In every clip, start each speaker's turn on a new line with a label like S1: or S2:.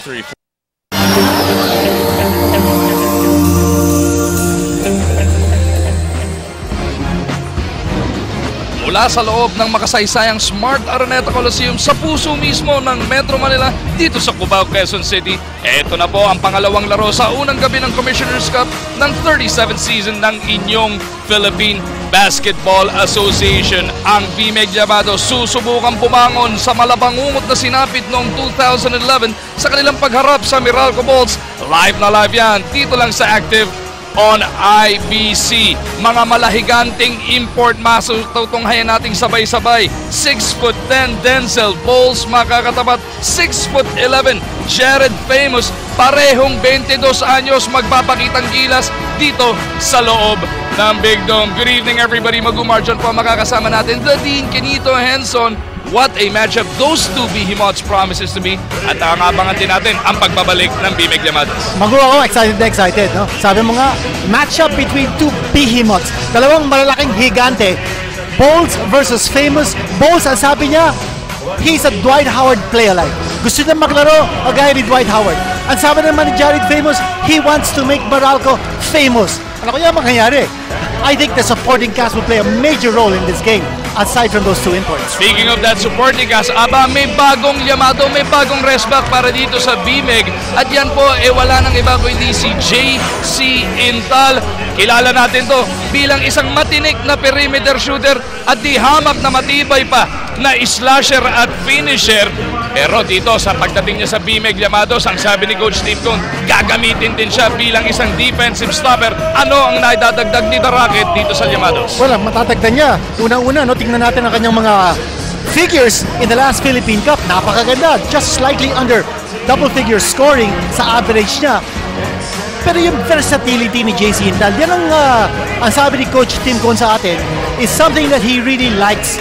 S1: 3, 4. Mula sa loob ng makasaysayang Smart Araneta Coliseum sa puso mismo ng Metro Manila dito sa Cubao, Quezon City. Ito na po ang pangalawang laro sa unang gabi ng Commissioner's Cup ng 37th season ng inyong Philippine Basketball Association. Ang Bmeg Llamados susubukan bumangon sa malabangungot na sinapit noong 2011 sa kanilang pagharap sa Meralco Bulls. Live na live yan dito lang sa Active on IBC. Mga malahiganting import masututunghayan nating sabay-sabay. 6'10" Denzel Bulls makakatapat 6'11" Jared Famous, parehong 22 anyos, magpapakitang gilas dito sa loob ng Big Dome. Good evening everybody, mag-umarjan po makakasama natin the Dean Kenito Henson. What a matchup those two behemoths promises to be. At abangan din natin ang pagbabalik ng Bmeg Llamados.
S2: Ako, excited, no? Sabi mo nga, matchup between two behemoths. Dalawang malalaking higante. Bulls versus Famous. Bulls, ang sabi niya, he's a Dwight Howard play-alike. Gusto niya maglaro o gaya ni Dwight Howard. Ang sabi naman ni Jared Famous, he wants to make Meralco famous. Ano kaya mangyayari? I think the supporting cast will play a major role in this game aside from those two imports.
S1: Speaking of that supporting cast, may bagong Llamados, may bagong rest back para dito sa Bmeg. At yan po, wala nang iba kundi si JC Intal. Kilala natin to bilang isang matinik na perimeter shooter at di hamak na matibay pa na slasher at finisher. Pero dito sa pagdating niya sa Bmeg Llamados, ang sabi ni Coach Steve Cone, gagamitin din siya bilang isang defensive stopper. Ano ang naidadagdag ni The Rocket dito sa Llamados?
S2: Well, matatagdan niya. Unang-una, no, tingnan natin ang kanyang mga figures in the last Philippine Cup. Napakaganda. Just slightly under double figure scoring sa average niya. Pero yung versatility ni JC Intal, yan ang sabi ni Coach Tim Cone sa atin, is something that he really likes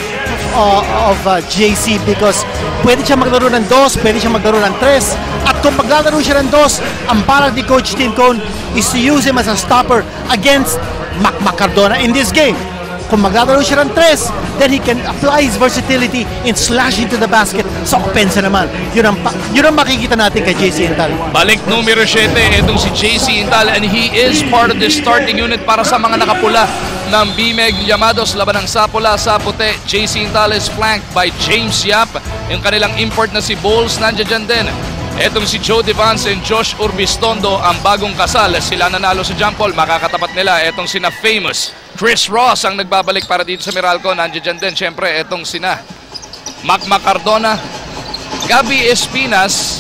S2: of JC because pwede siya maglaro ng 2, pwede siya maglaro ng 3, at kung maglalaro siya ng 2, ang balak ni Coach Tim Cone is to use him as a stopper against Mac Cardona in this game. Kung maglalaro siya ng 3, then he can apply his versatility in slashing to the basket sa opensa naman. Yun ang makikita natin kay JC Intal.
S1: Balik numero 7, itong si JC Intal, and he is part of the starting unit para sa mga nakapula ng Bmeg Llamados. Laban ng sapula sa puti. JC Intal is flanked by James Yap. Yung kanilang import na si Bulls, nandiyan din. Etong si Joe Devance and Josh Urbistondo, ang bagong kasal. Sila nanalo sa jump ball, makakatapat nila. Etong sina Famous. Chris Ross ang nagbabalik para dito sa Meralco. Nandiyan din, syempre, etong sina Mac Cardona, Gabi Espinas,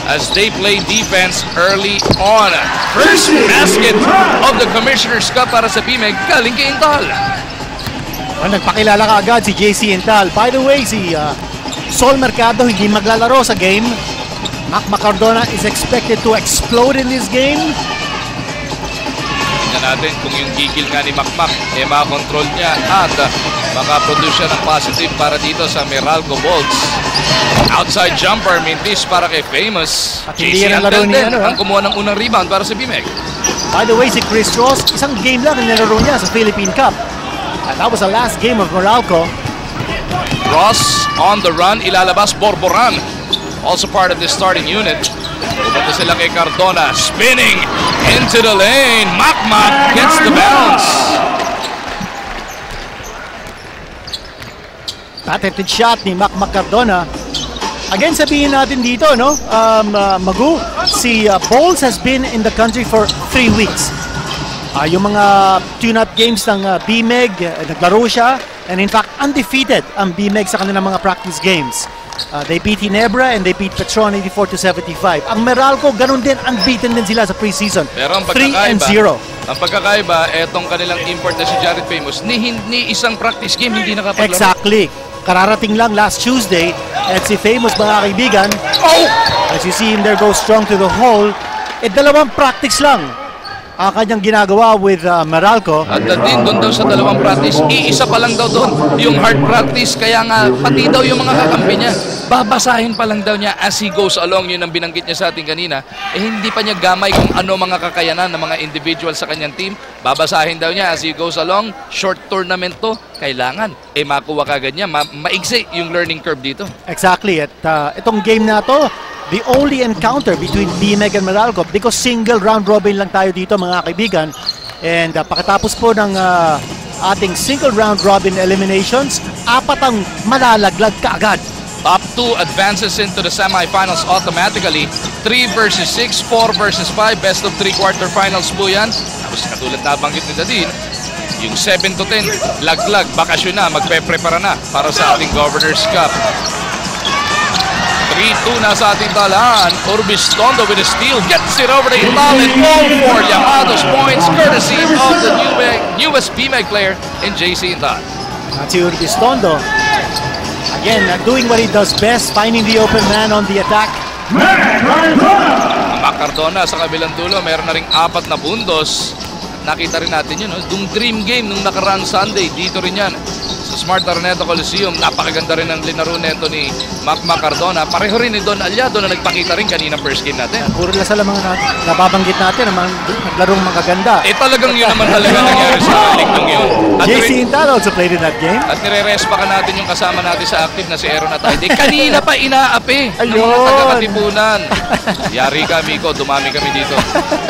S1: as they play defense early on. First basket of the Commissioner's Cup para sa Bmeg, galing kay Intal.
S2: Nagpakilala ka agad si JC Intal. By the way, si Sol Mercado hindi maglalaro sa game. Mac Cardona is expected to explode in this game.
S1: Tingnan natin kung yung gigil nga ni Macmac makakontrol niya at makaproduce siya ng positive para dito sa Meralco Bulls. Outside jumper, mintis para kay Famous. JC Intal din ang kumuha ng unang rebound para sa Bmeg.
S2: By the way, si Chris Ross, isang game lang ang nalaro niya sa Philippine Cup. And that was the last game of Meralco.
S1: Ross on the run, ilalabas Borboran, also part of the starting unit. Pupunta sila kay Cardona, spinning into the lane. Macmac gets the bounce.
S2: Patented shot ni Mac Cardona. Again, sabihin natin dito, no, Magu, si Bulls has been in the country for 3 weeks. Yung mga tune-up games ng Bmeg, naglaro siya. And in fact, undefeated ang Bmeg sa kanilang mga practice games. They beat Ginebra and they beat Petron 84-75. Ang Meralco, ganun din, unbeaten din sila sa preseason. 3-0.
S1: Ang pagkakaiba, etong kanilang import na si Jared Famous, ni isang practice game hindi nakapaglaro.
S2: Exactly. Kararating lang last Tuesday. At si Famous, mga kaibigan, as you see him there go strong to the hole, dalawang practice lang ang kanyang ginagawa with Meralco.
S1: At din doon daw sa dalawang practice, iisa pa lang daw doon yung hard practice, kaya nga pati daw yung mga kakampi niya, babasahin pa lang daw niya as he goes along. Yun ang binanggit niya sa atin kanina, hindi pa niya gamay kung ano mga kakayanan ng mga individual sa kanyang team. Babasahin daw niya as he goes along. Short tournament to, kailangan makuha kagad niya, maigsi yung learning curve dito.
S2: Exactly. At itong game na to, the only encounter between Bmeg and Meralco because single round robin lang tayo dito mga kaibigan. And pagkatapos po ng ating single round robin eliminations, 4 ang malalaglag kaagad.
S1: Top 2 advances into the semifinals automatically. 3 versus 6, 4 versus 5, best of 3 quarterfinals po yan. Tapos katulad na banggit ni Dadin, yung 7 to 10, laglag, bakasyon na, magpe-prepara na para sa ating Governor's Cup. 3-2 na sa ating talaan. Urbistondo with a steal, gets it over the Ital and all for Llamados points courtesy of the newest Bmeg player in JC Ital.
S2: At si Urbistondo, again, doing what he does best, finding the open man on the attack.
S1: Cardona sa kabilang dulo, meron na ring 4 na bundos. Nakita rin natin yun, yung dream game nung nakaraang Sunday, dito rin yan. Sa Smart Araneta Coliseum, napakaganda rin ang linaro neto ni Mac Cardona. Pareho rin ni Don Aliado na nagpakita rin kanina first game natin.
S2: Puro lang sa mga nababanggit natin, ang naglarong magaganda.
S1: Talagang yun naman halaga nangyari sa lignong yun.
S2: JC Intal also played in that game.
S1: At nire-respa ka natin yung kasama natin sa active na si Aaron Artadi. Kanina pa inaapi ng
S2: Ayun.
S1: mga taga-Katipunan. Yari ka, Miko. Dumami kami dito.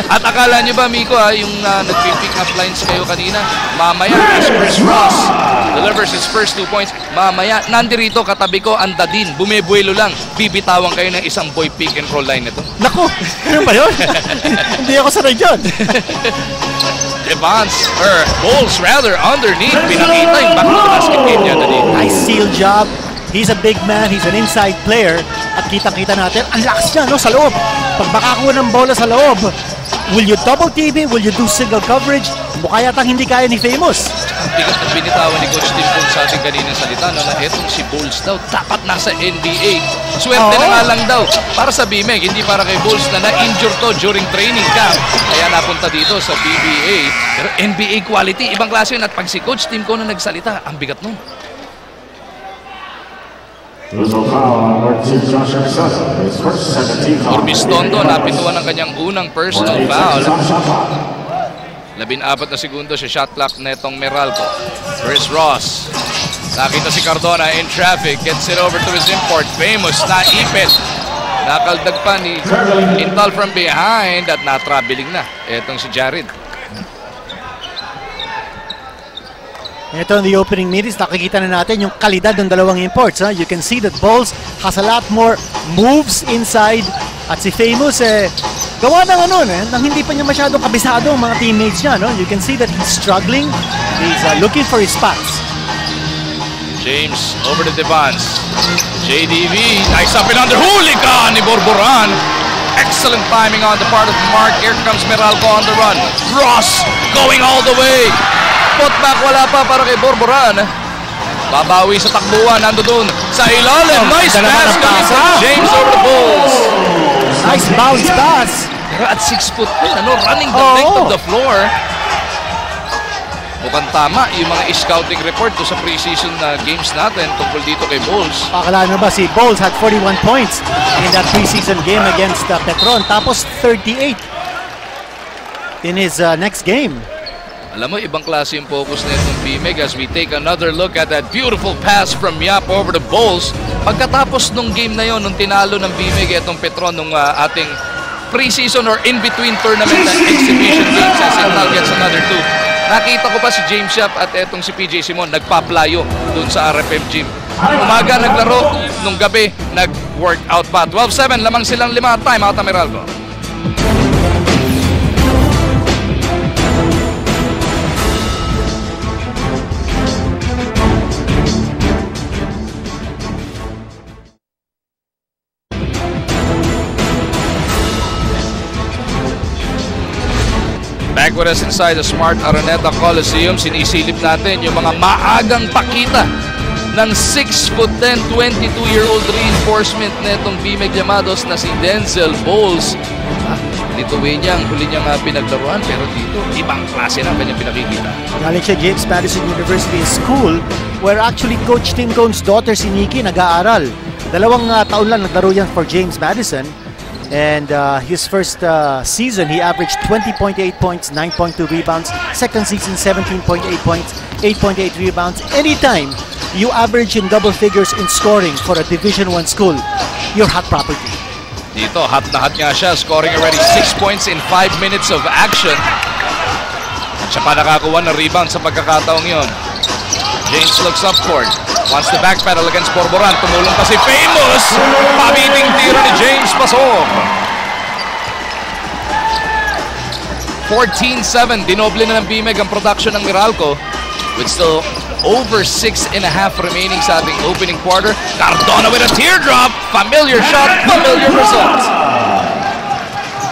S1: At akala nyo ba, Miko, yung nag-pick up lines kayo kanina, mamaya, as Chris Ross delivers his first 2 points, mamaya, nandirito katabi ko, ang Dadin, bumibuelo lang, bibitawan kayo ng isang boy pick and roll line nito.
S2: Naku, ano ba yun? Hindi ako sanay dyan.
S1: Bowls rather underneath, pinakita yung back to the basket game niya, Dadin.
S2: Nice steal job. He's a big man, he's an inside player. At kitang-kita natin, ang lakas niya no, sa loob. Pag makakuha ng bola sa loob, will you double team him? Will you do single coverage? Mukha yatang hindi kaya ni Famous.
S1: Ang bigat ng binitawan ni Coach Tim Pong sa ating kaninang salita na etong si Bowls daw dapat nasa NBA. Swerte na nga lang daw para sa Bmeg, hindi para kay Bowls na na-injure to during training camp. Kaya napunta dito sa PBA. Pero NBA quality, ibang klase yun. At pag si Coach Tim Pong na nagsalita, ang bigat nun. Urbistondo napituan ng kanyang unang personal foul. 14 na segundo sa shot clock netong Meralco. Chris Ross. Nakita si Cardona in traffic. Gets it over to his import. Famous na ipit. Nakaldag pa ni Intal from behind at na-traveling na. Etong si Jared.
S2: Ito in the opening minutes, nakikita na natin yung kalidad ng dalawang imports. You can see that Bowls has a lot more moves inside. At si Famous, gawa ng nang hindi pa niya masyadong kabisado ang mga teammates niya. No? You can see that he's struggling. He's looking for his spots.
S1: James over to Devans. JDV, nice up and under. Huli ka ni Borboran. Excellent timing on the part of Mark. Here comes Meralco on the run. Ross going all the way. Putback, wala pa para kay Borboran. Babawi sa takbuhan, nando doon sa ilalim. Nice pass coming from James over the Bulls.
S2: Nice bounce pass.
S1: Pero at 6 foot running the length of the floor. Mukhang tama yung mga scouting report sa preseason games natin tungkol dito kay Bulls.
S2: Akala na ba si Bulls had 41 points in that preseason game against Petron. Tapos 38 in his next game.
S1: Alam mo, ibang klase yung focus na itong Bmeg as we take another look at that beautiful pass from Yap over the Bulls. Pagkatapos nung game na yon, nung tinalo ng Bmeg itong Petron nung ating preseason or in-between tournament na exhibition games as Intal gets another 2. Nakita ko pa si James Yap at etong si PJ Simon nagpaplayo dun sa RFM gym. Umaga naglaro, nung gabi nag-workout pa. 12-7, lamang silang 5. Time out na Meralco. Back with us inside the Smart Araneta Coliseum, sinisilip natin yung mga maagang pakita ng 6'10", 22-year-old reinforcement netong Bmeg Llamados na si Denzel Bowls. Lithuania ang huli niyang pinaglaruan, pero dito ibang klase na kanyang pinakikita.
S2: Galing siya James Madison University School where actually Coach Tim Cone's daughter si Nikki nag-aaral. 2 taon lang naglaro yan for James Madison. And his first season, he averaged 20.8 points, 9.2 rebounds. Second season, 17.8 points, 8.8 rebounds. Anytime you average in double figures in scoring for a Division I school, you're hot property.
S1: Dito, hot na hot nga siya, scoring already 6 points in 5 minutes of action. At siya pa nakakuha ng rebound sa pagkakataong yon. James looks up court, wants to backpedal against Borboran. Tumulong pa si Famous. Pabiting tira ni James, pasok. 14-7, dinoble na ng Bmeg ang production ng Meralco with still over 6.5 remaining sa ating opening quarter. Cardona with a teardrop. Familiar shot, familiar result.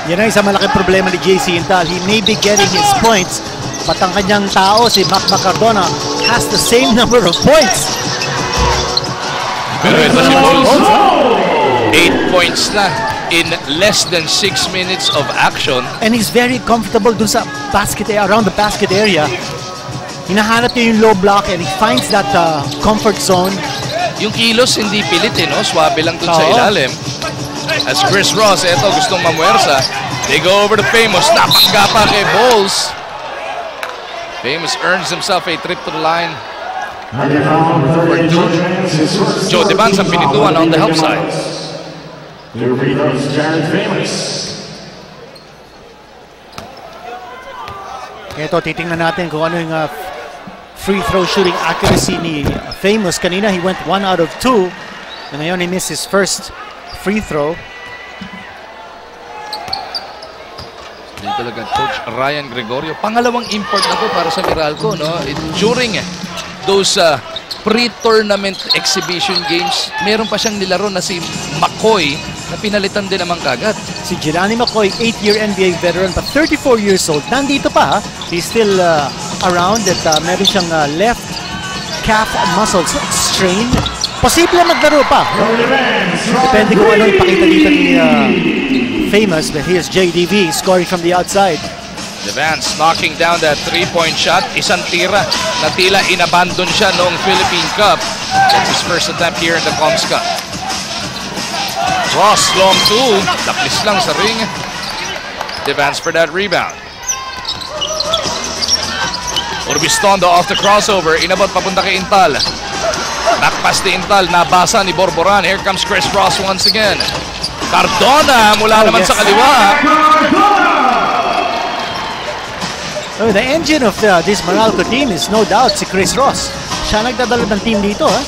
S2: Yan ang isang malaking problema ni JC Intal. He may be getting his points, but ang kanyang tao, si Mac Cardona, has the same number of points.
S1: Pero ito si Bulls, 8 points na in less than 6 minutes of action.
S2: And he's very comfortable dun sa basket, around the basket area. Hinahanap niya yung low block and he finds that comfort zone.
S1: Yung kilos hindi pilit no? Swabe lang dun sa ilalim. As Chris Ross, eto gustong mamuwersa. They go over to Famous. Napangga pa kay Bulls. Famous earns himself a trip to the line. For 2. Joe Devans ang pinituan on the help side.
S2: Ito, titingnan natin kung ano yung free throw shooting accuracy ni Famous. Kanina, he went 1 out of 2. And ngayon, he missed his first free throw.
S1: Hindi talaga Coach Ryan Gregorio. Pangalawang import na to para sa Meralco, no? During those pre-tournament exhibition games, meron pa siyang nilaro na si McCoy na pinalitan din naman kagad.
S2: Si Jelani McCoy, 8-year NBA veteran but 34 years old. Nandito pa, ha? He's still around at meron siyang left calf muscle strain. Posible maglaro pa. Depende kung ano ipakita dito ni Famous. But here's JDV scoring from the outside.
S1: Devans knocking down that 3-point shot. Isang tira na tila inabandon siya noong Philippine Cup. That's his first attempt here in the Coms Cup. Ross, long 2. Lapis lang sa ring. Devans for that rebound. Urbistondo off the crossover. Inabot papunta kay Intal. Backpass ni Intal. Nabasa ni Borboran. Here comes Chris Ross once again. Cardona mula naman sa kaliwa.
S2: Oh, the engine of this Meralco team is no doubt si Chris Ross. Siya nagdadala ng team dito, ha?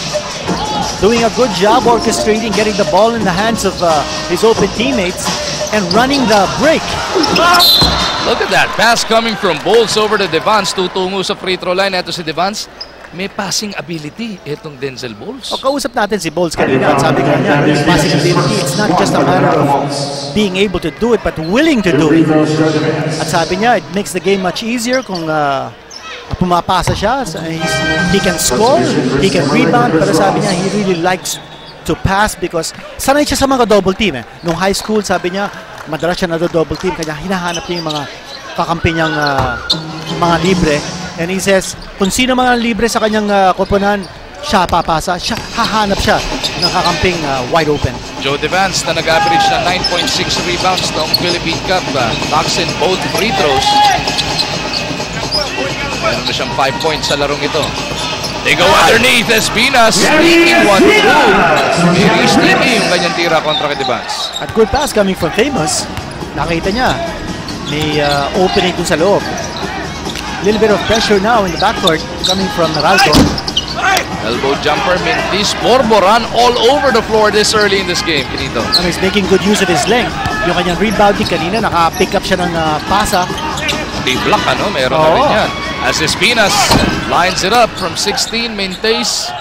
S2: Doing a good job orchestrating, getting the ball in the hands of his open teammates and running the break.
S1: Look at that pass coming from Bulls over to Devans. Tutungo sa free throw line. Ito si Devans. May passing ability itong Denzel Bulls.
S2: O, kausap natin si Bulls kanina at sabi ko niya, passing ability, it's not just a matter of being able to do it but willing to do it. At sabi niya, it makes the game much easier kung pumapasa siya. He can score, he can rebound, pero sabi niya, he really likes to pass because sanay siya sa mga double team. Nung high school, sabi niya, madalas siya na-double team, kanya hinahanap niya yung mga kakampi niyang mga libre. And he says, kung sino mga libre sa kanyang koponan, siya papasa, siya hahanap siya ng kakamping wide open.
S1: Joe Devans na nag-average na 9.6 rebounds noong Philippine Cup. Knocks in both free throws. Meron na siyang 5 points sa larong ito. They go underneath Espinas. Sneaking one through. Very sneaky yung kanyang tira kontra kay Devans.
S2: At good pass coming from Famous. Nakita niya, may opening dun sa loob. Little bit of pressure now in the backcourt coming from Meralco.
S1: Elbow jumper, Mintis, Borboran all over the floor this early in this game. Pinito.
S2: And he's making good use of his length. Yung kanyang rebounding kanina, naka-pick up siya ng pasa.
S1: Block, ano? Meron na rin yan. As Espinas lines it up from 16, Mintis.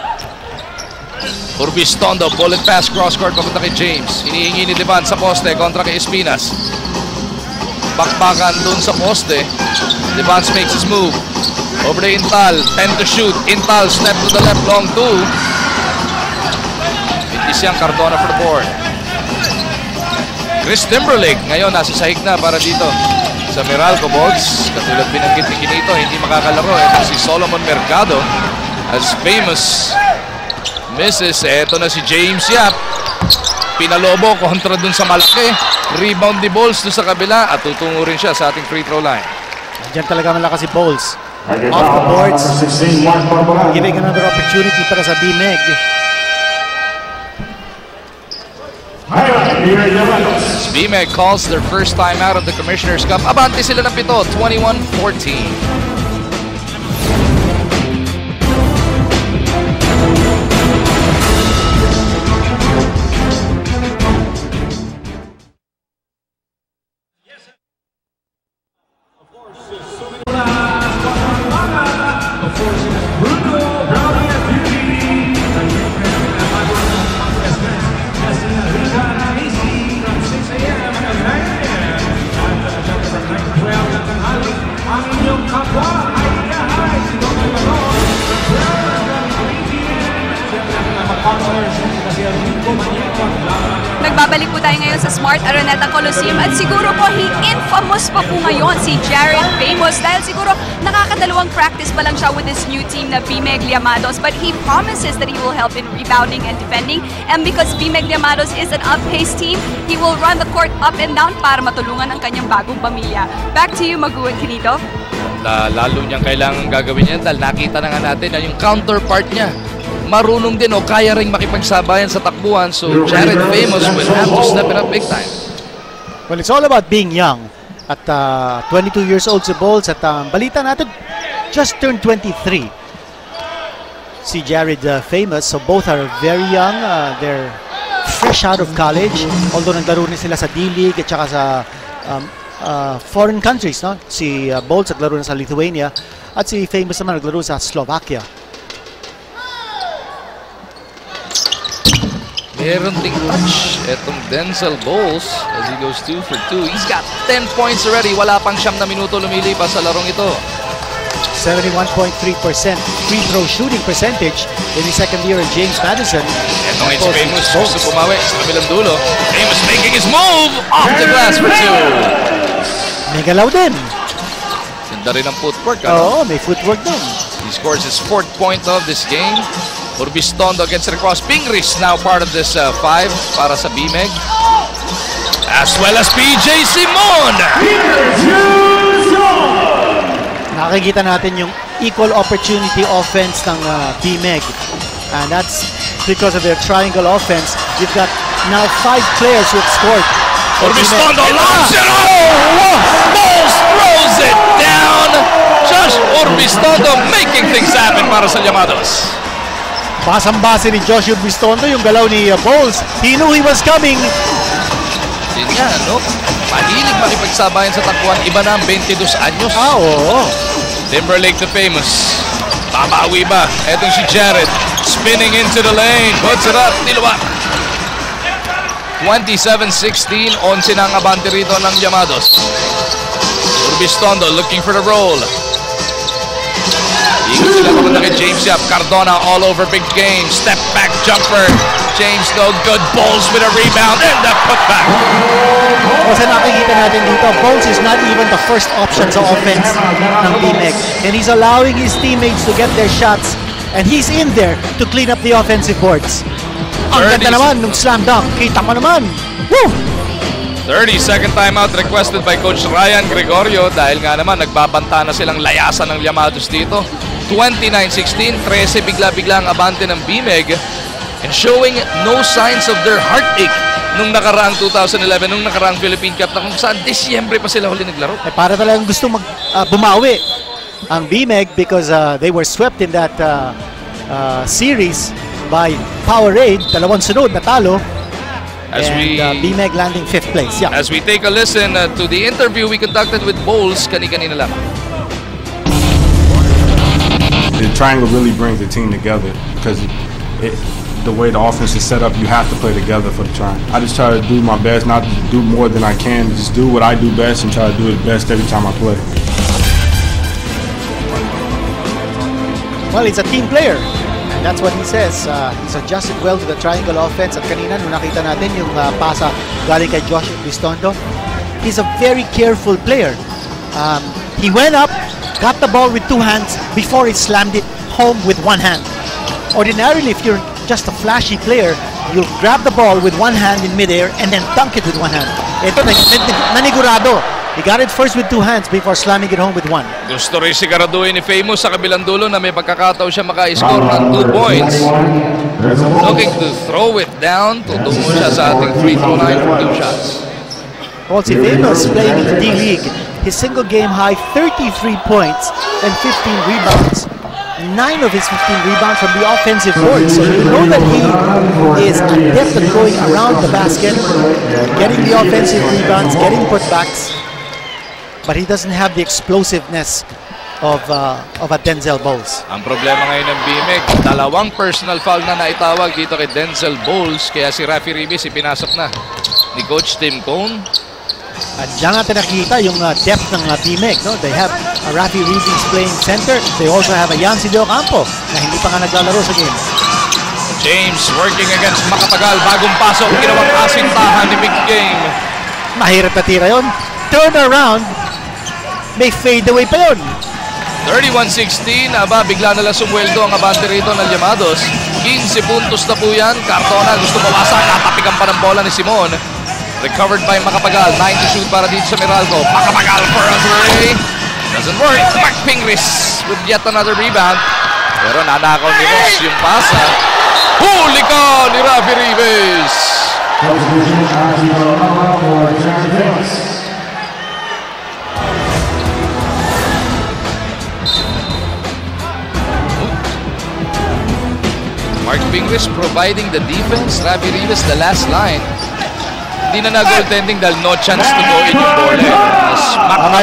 S1: Urbistondo, bullet pass, cross-court, papunta kay James. Hinihingi ni Devans sa poste kontra kay Espinas. Bakbakan dun sa poste. Devans makes his move. Over to Intal. 10 to shoot. Intal step to the left. Long 2. Hindi siyang Cardona for the board. Chris Timberlake. Ngayon nasa sahig na para dito sa Meralco Bulls. Katulad binanggit ni Kinito, hindi makakalaro. Ito si Solomon Mercado. As Famous misses. Ito na si James Yap. Pinalobo kontra dun sa malaki. Rebound ni Bulls dun sa kabila at tutungo rin siya sa ating free throw line.
S2: Diyan talaga malakas si Bulls. Off the boards. Giving another opportunity para sa Bmeg.
S1: Bmeg calls their first time out of the Commissioner's Cup. Abante sila ng 7, 21-14.
S3: Nagbabalik po tayo ngayon sa Smart Araneta Coliseum at siguro po infamous pa po ngayon si Jared Famous dahil siguro nakakadalawang practice pa lang siya with this new team na Bmeg Llamados, but he promises that he will help in rebounding and defending, and because Bmeg Llamados is an up-paced team, he will run the court up and down para matulungan ang kanyang bagong pamilya. Back to you, Maguan Canito.
S1: Lalo niyang kailangan gagawin yan dahil nakita na nga natin na yung counterpart niya marunong din o kaya ring makipagsabayan sa takbuhan. So Jared Famous will have to step it up big time.
S2: Well, it's all about being young. At 22 years old si Bowles at balita natin, just turned 23. Si Jared Famous, so both are very young. They're fresh out of college. Although naglaro na sila sa D-League at saka sa foreign countries. No? Si Bowles naglaro na sa Lithuania at si Famous naman naglaro sa Slovakia.
S1: Meron ding touch etong Denzel Bowles as he goes 2 for 2. He's got 10 points already. Wala pang 9 na minuto lumilipas sa larong ito.
S2: 71.3% free throw shooting percentage in his second year in James Madison.
S1: Etong it's Famous gusto pumawi sa kabilang dulo. Famous making his move off the glass for 2.
S2: May galaw din.
S1: Ganda rin ang footwork.
S2: Oo, may footwork din.
S1: He scores his 4th point of this game. Urbistondo gets it across. Pingris now part of this 5 para sa Bmeg. As well as PJ Simon.
S2: Nakikita natin yung equal opportunity offense ng Bmeg. And that's because of their triangle offense. You've got now 5 players who have scored.
S1: Urbistondo launches it. Oh! Bowles throws it down. Josh Urbistondo making things happen para sa Llamados.
S2: Basang-base ni Josh Urbistondo yung galaw ni Bowles. He knew he was coming.
S1: Yun nga, no? Mahilig makipagsabayan sa takbuhan. Iba na ang 22 anyos.
S2: Oo.
S1: Timberlake the Famous. Babawi ba? Etong si Jared. Spinning into the lane. Puts it up. Niluwa. 27-16. 11 na ang abante rito ng Llamados. Urbistondo looking for the roll. Ikot sila papunta kay James Yap. Cardona all over big game. Step back jumper. James no good. Bowles with a rebound and the putback.
S2: Kasi nakikita natin dito, Bowles is not even the first option sa offense ng Bmeg. And he's allowing his teammates to get their shots. And he's in there to clean up the offensive boards. Ang ganda naman nung slam dunk. Kita mo naman. Woo!
S1: 30-second timeout requested by Coach Ryan Gregorio dahil nga naman nagbabanta na silang layasan ng Llamados dito. 29-16, 13 bigla-bigla ang abante ng Bmeg and showing no signs of their heartache nung nakaraang 2011, nung nakaraang Philippine Cup na kung saan Disyembre pa sila huli naglaro.
S2: Para talagang gusto bumawi ang Bmeg because they were swept in that series by Powerade, 2 sunod na talo.
S1: As
S2: Bmeg landing 5th place. Yeah.
S1: As we take a listen to the interview we conducted with Bowles kani-kanina lang.
S4: The triangle really brings the team together because the way the offense is set up, you have to play together for the triangle. I just try to do my best, not to do more than I can, just do what I do best and try to do it best every time I play.
S2: Well, he's a team player. And that's what he says. He's adjusted well to the triangle offense. At kanina, nung nakita natin yung pasa galing kay Josh Urbistondo, he's a very careful player. He went up, got the ball with 2 hands before he slammed it home with 1 hand. Ordinarily, if you're just a flashy player, you'll grab the ball with 1 hand in midair and then dunk it with 1 hand. Ito, nanigurado He got it first with 2 hands before slamming it home with 1.
S1: Gusto rin siguraduhin ni Famous sa kabilang dulo na may pagkakataon siya maka-score ng 2 points. Looking to throw it down. Tutungo siya sa ating free throw line for 2 shots.
S2: Well, si Famous playing in the D-League. His single game high 33 points and 15 rebounds. 9 of his 15 rebounds from the offensive board. So you know that he is adept at going around the basket, getting the offensive rebounds, getting putbacks. But he doesn't have the explosiveness of a Denzel Bowles.
S1: Ang problema ngayon ng Bmeg, 2 personal foul na naitawag dito kay Denzel Bowles, kaya si Rafi Ribis ipinasok na ni Coach Tim Cone.
S2: At diyan natin nakikita yung depth ng Bmeg. No? They have Rafi Ribis playing center. They also have a Yancy De Ocampo na hindi pa nga naglalaro sa game.
S1: James working against Makapagal. Bagong pasok, ginawang asintahan ni Big Game.
S2: Mahirap na tira yun. Turn around. May fade away pa yun.
S1: 31-16, aba, bigla nalang sumweldo ang abante rito ng Llamados. 15 puntos na po yan. Cardona gusto mawasan, natapikan pa ng bola ni Simon. Recovered by Makapagal, 9 to shoot para dito sa Meralco. Makapagal for a 3. Doesn't work. Mark Pingris with yet another rebound. Pero nanakaw ni Ross yung pasa. Huli ka ni Rafi Ribes. Mark Pingris providing the defense. Rafi Ribes the last line. Hindi na goaltending dahil no chance to go in yung bola.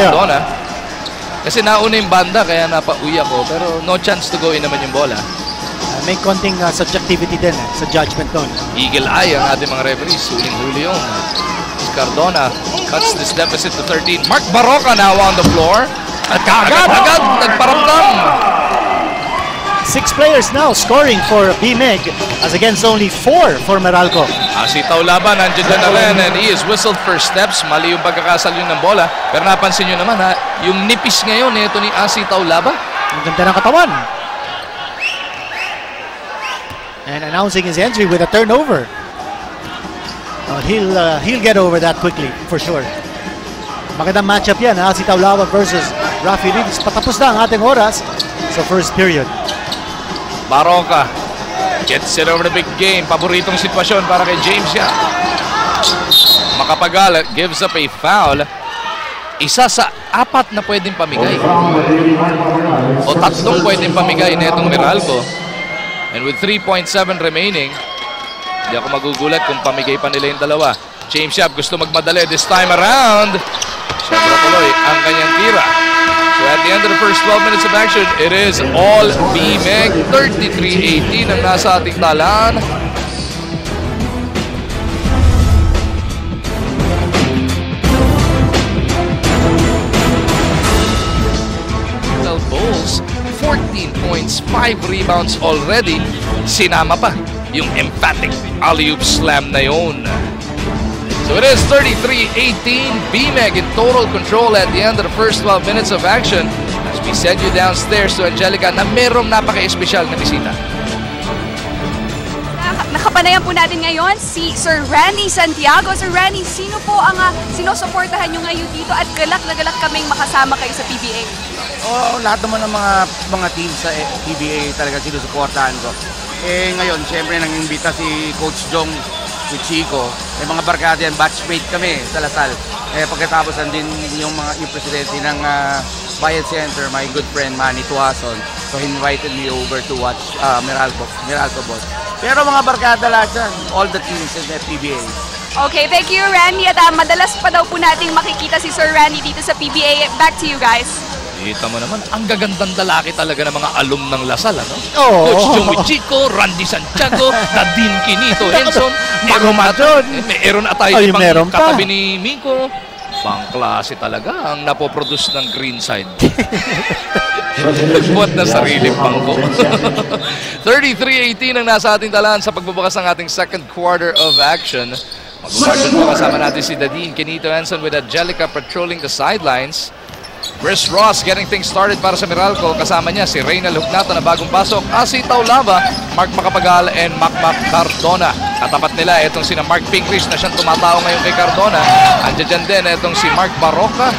S1: Cardona. Kasi nauna yung banda kaya napauwi ako. Pero no chance to go in naman yung bola.
S2: May konting subjectivity din sa judgment doon.
S1: Eagle eye ang ating mga referees. Huling-huli yun. Cardona cuts this deficit to 13. Mark Barroca now on the floor. At agad nagparamdam.
S2: 6 players now scoring for Bmeg as against only 4 for Meralco.
S1: Asitaw laban, nandiyan na rin and he is whistled for steps. Mali yung pagkakasalyo ng bola. Pero napansin nyo naman ha, yung nipis ngayon ito ni Asitaw Laba.
S2: Ang ganda ng katawan. And announcing his entry with a turnover. He'll get over that quickly for sure. Magandang matchup yan, Asitaw Laba versus Rafi Ribes. Patapos na ang ating oras sa first period.
S1: Barroca gets it over the big game. Paboritong sitwasyon para kay James yan. Makapagal gives up a foul. Isa sa 4 na pwedeng pamigay. O 3 pwedeng pamigay na itong Meralco. And with 3.7 remaining, hindi ako magugulat kung pamigay pa nila yung 2. James Yap gusto magmadali this time around. Siyempre tuloy ang kanyang tira. So at the end of the first 12 minutes of action, it is all Bmeg. 33-18 ang nasa ating talaan. Bulls, 14 points, 5 rebounds already. Sinama pa yung emphatic alley-oop slam na yun. So it is 33-18, Bmeg in total control at the end of the first 12 minutes of action as we send you downstairs to Angelica na merong napaka-espesyal na bisita.
S3: Nakapanayan po natin ngayon si Sir Randy Santiago. Sir Randy, sino po ang sinusuportahan nyo ngayon dito at galak na galak kaming makasama kayo sa PBA?
S5: Lahat naman ng mga team sa PBA talaga sinusuportahan ko. Ngayon, syempre nang-imbita si Coach Jong si Chico, mga barkada yan, batchmate kami sa Lasal. Pagkatapos andin yung presidente ng Bayan Center, my good friend Manny Tuason. So he invited me over to watch Meralco Boss. Pero mga barkada lahat yan, all the teams in the PBA.
S3: Okay, thank you Randy. At madalas pa daw po nating makikita si Sir Randy dito sa PBA. Back to you guys.
S1: Kita mo naman, ang gagandang lalaki talaga ng mga alum ng Lasal, ano?
S2: Oh.
S1: Coach Joey Chico, Randy Santiago, Nadine Quinito, Enson, meron at tayo pang katabi ni Miko. Pang-klase talaga ang napoproduce ng green side. Buat na sariling bangko. 33-18 ang nasa ating talaan sa pagbubukas ng ating second quarter of action. Mag-umargan po kasama natin si Nadine Quinito, Enson with Angelica patrolling the sidelines. Chris Ross getting things started para sa Meralco. Kasama niya si Reynal Hugnato na bagong pasok. Asitaw Lava, Mark Makapagal, and Mac Cardona. Katapat nila itong sina Mark Pingris na siyang tumatao ngayon kay Cardona. Andiyan din itong si Mark Barroca,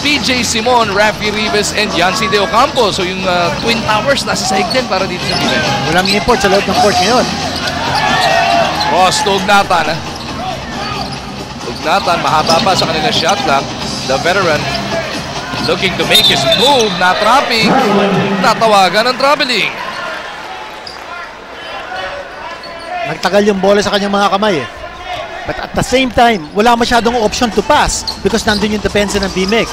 S1: PJ Simon, Rafi Ribes, and Yancy De Ocampo. So yung Twin Towers nasa sahig din para dito sa Bmeg.
S2: Walang import sa loob ng court ngayon.
S1: Ross to Ugnatan. Ugnatan, mahaba pa sa kanilang shot clock. The veteran looking to make his move. Na-trapping. Natawagan ng traveling.
S2: Nagtagal yung bola sa kanyang mga kamay eh. But at the same time, wala masyadong option to pass because nandun yung depensa ng Bmeg.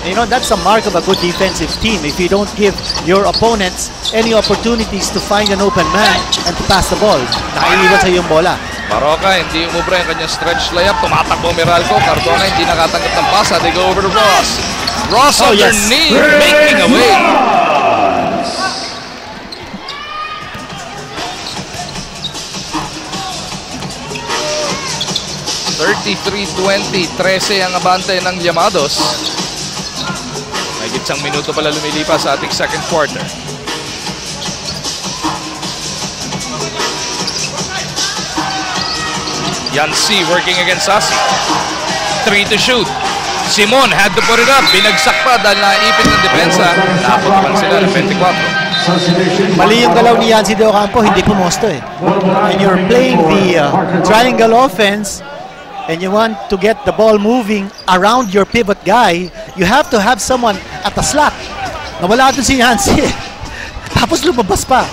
S2: You know, that's the mark of a good defensive team. If you don't give your opponents any opportunities to find an open man and to pass the ball, nakaiiwan sa yung bola.
S1: Barroca, hindi umubra yung kanyang stretch layup. Tumatakbo Meralco. Cardona hindi nakatanggap ng pasa. They go over to Ross. Ross underneath, making away. 33-20, 13 ang abante ng Llamados. May gitsang minuto pala lumilipas sa ating second quarter. Yancy working against Sasi. 3 to shoot. Simon had to put it up. Binagsak pa dahil naipit ng depensa. Naputukan sila ng 24.
S2: Mali yung galaw ni Yancy De Ocampo, hindi pumosto eh. And you're playing the triangle offense and you want to get the ball moving around your pivot guy, you have to have someone at the slot. Nawala doon si Yancy. Tapos lumabas pa.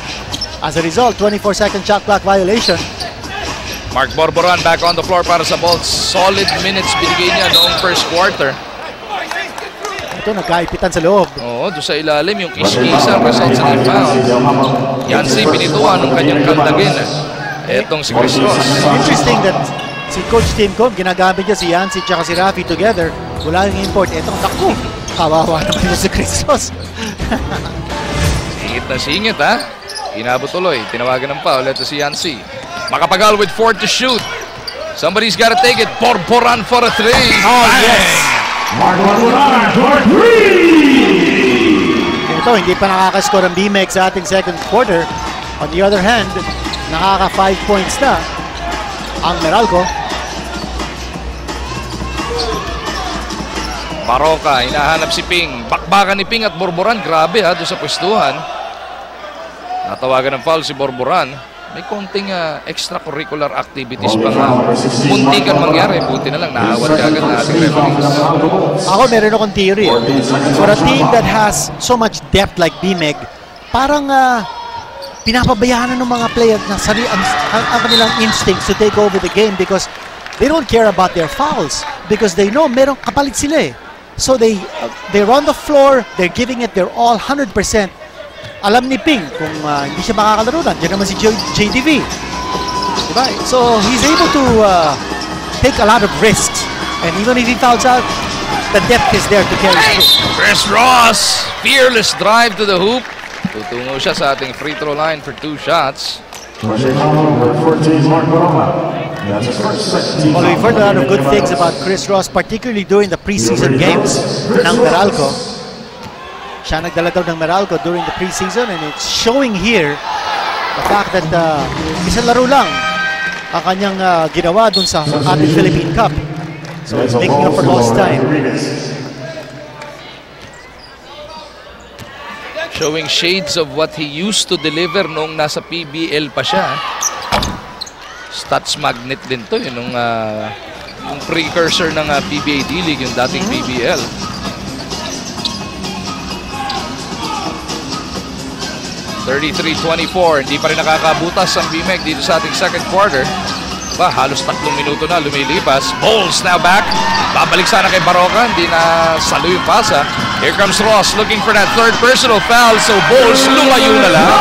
S2: As a result, 24-second shot clock violation.
S1: Mark Borboran back on the floor para sa Bolts. Solid minutes binigay niya noong first quarter.
S2: Ito, nagkaipitan sa loob.
S1: Oo, doon sa ilalim yung kiskisan results in a foul. Yancy pinituan ng kanyang kaldagin. Etong si Chris Ross.
S2: Interesting that si Coach Tim Com, ginagamit niya si Yancy at si Rafi together. Wala yung import. Etong naku, kawawa naman niya si Chris Ross.
S1: Singit na singit ha. Inabot tuloy. Tinawagan ng foul. Ito si Yancy. Makapagal with 4 to shoot. Somebody's got to take it. Borboran for a 3.
S2: Oh, yes.
S6: Borboran for 3.
S2: Ito, hindi pa nakakascore ang Bmeg sa ating second quarter. On the other hand, nakaka 5 points na ang Meralco.
S1: Barroca, hinahanap si Ping. Bakbakan ni Ping at Borboran. Grabe ha, doon sa pwestuhan. Natawagan ng foul si Borboran. May konting extracurricular activities pa nga. Muntikan mangyari. Buti na lang, naawat ka agad na ating referees.
S2: Ako, meron akong theory. For a team that has so much depth like Bmeg, parang pinapabayaan ng mga player na ang kanilang instincts to take over the game because they don't care about their fouls because they know merong kapalit sila eh. So they're on the floor, they're giving it their all, 100%. Alam ni Ping kung hindi siya makakalaro na. Diyan naman si JDV. Diba? So, he's able to take a lot of risks. And even if he fouls out, the depth is there to carry through.
S1: Chris Ross, fearless drive to the hoop. Tutungo siya sa ating free throw line for 2 shots.
S2: Well, we've heard a lot of good things about Chris Ross, particularly during the preseason games ng Meralco. Siya nagdala daw ng Meralco during the preseason and it's showing here the fact that isang laro lang ang kanyang ginawa dun sa ating Philippine Cup. So it's making up for lost time.
S1: Showing shades of what he used to deliver nung nasa PBL pa siya. Stats magnet din to yun, yung precursor ng PBA D-League, yung dating PBL. (33-24), hindi pa rin nakakabutas ang Bmeg dito sa ating second quarter. Halos 3 minuto na lumilipas. Bowles now back. Babalik sana kay Barroca, hindi na salo yung pasa. Here comes Ross looking for that third personal foul. So Bowles lumayo na lang.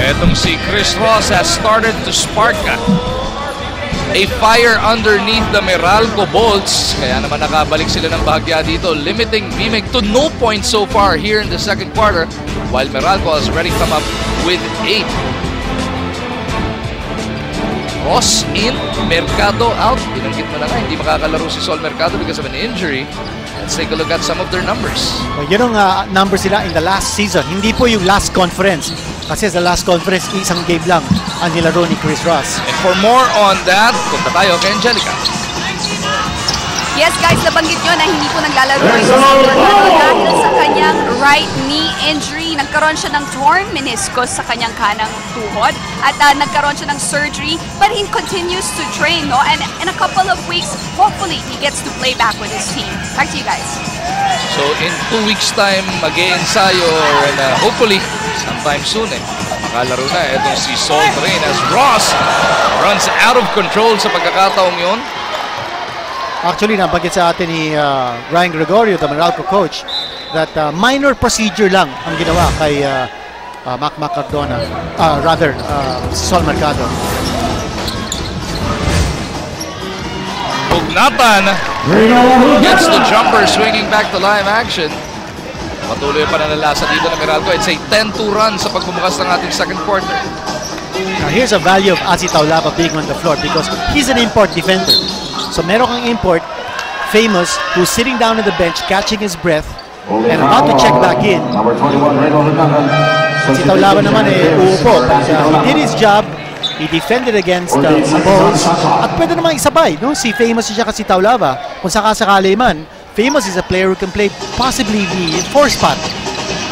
S1: Etong si Chris Ross has started to spark a fire underneath the Meralco Bolts. Kaya naman nakabalik sila ng bahagya dito, limiting Bmeg to no points so far here in the second quarter, while Meralco has already come up with 8. Ross in, Mercado out. Binanggit mo na nga, hindi makakalaro si Sol Mercado because of an injury. Let's take a look at some of their numbers.
S2: Well, yun ang numbers sila in the last season. Hindi po yung last conference. Kasi sa last conference, isang game lang ang nilaro ni Chris Ross.
S1: And for more on that, punta tayo kay Angelica.
S3: Yes guys, nabanggit nyo na hindi po naglalaro si dahil sa kanyang right knee injury. Nagkaroon siya ng torn meniscus sa kanyang kanang tuhod at nagkaroon siya ng surgery, but he continues to train, no? And in a couple of weeks, hopefully he gets to play back with his team. Back to you guys.
S1: So in 2 weeks time, mag-e-ensayo and hopefully sometime soon makalaro na itong si Salt Rain as Ross runs out of control sa pagkakataong yon.
S2: Actually, nabanggit sa atin ni Ryan Gregorio, the Meralco coach, that minor procedure lang ang ginawa kay Mac Cardona, Sol Mercado.
S1: Ugnatan gets the jumper, swinging back to live action. Patuloy pa nanalasa dito ng Meralco. It's a 10-2 run sa pagbubukas ng ating second quarter.
S2: Now, here's a value of Azi Taulava being on the floor because he's an import defender. So meron kang import, Famous, who's sitting down on the bench, catching his breath, and about to check back in. Si Taulava naman uupo. But, he did his job. He defended against Bulls. At pwede naman isabay, no? Si Famous siya kasi Taulava. Kung sakasakali man, Famous is a player who can play possibly the 4 spot,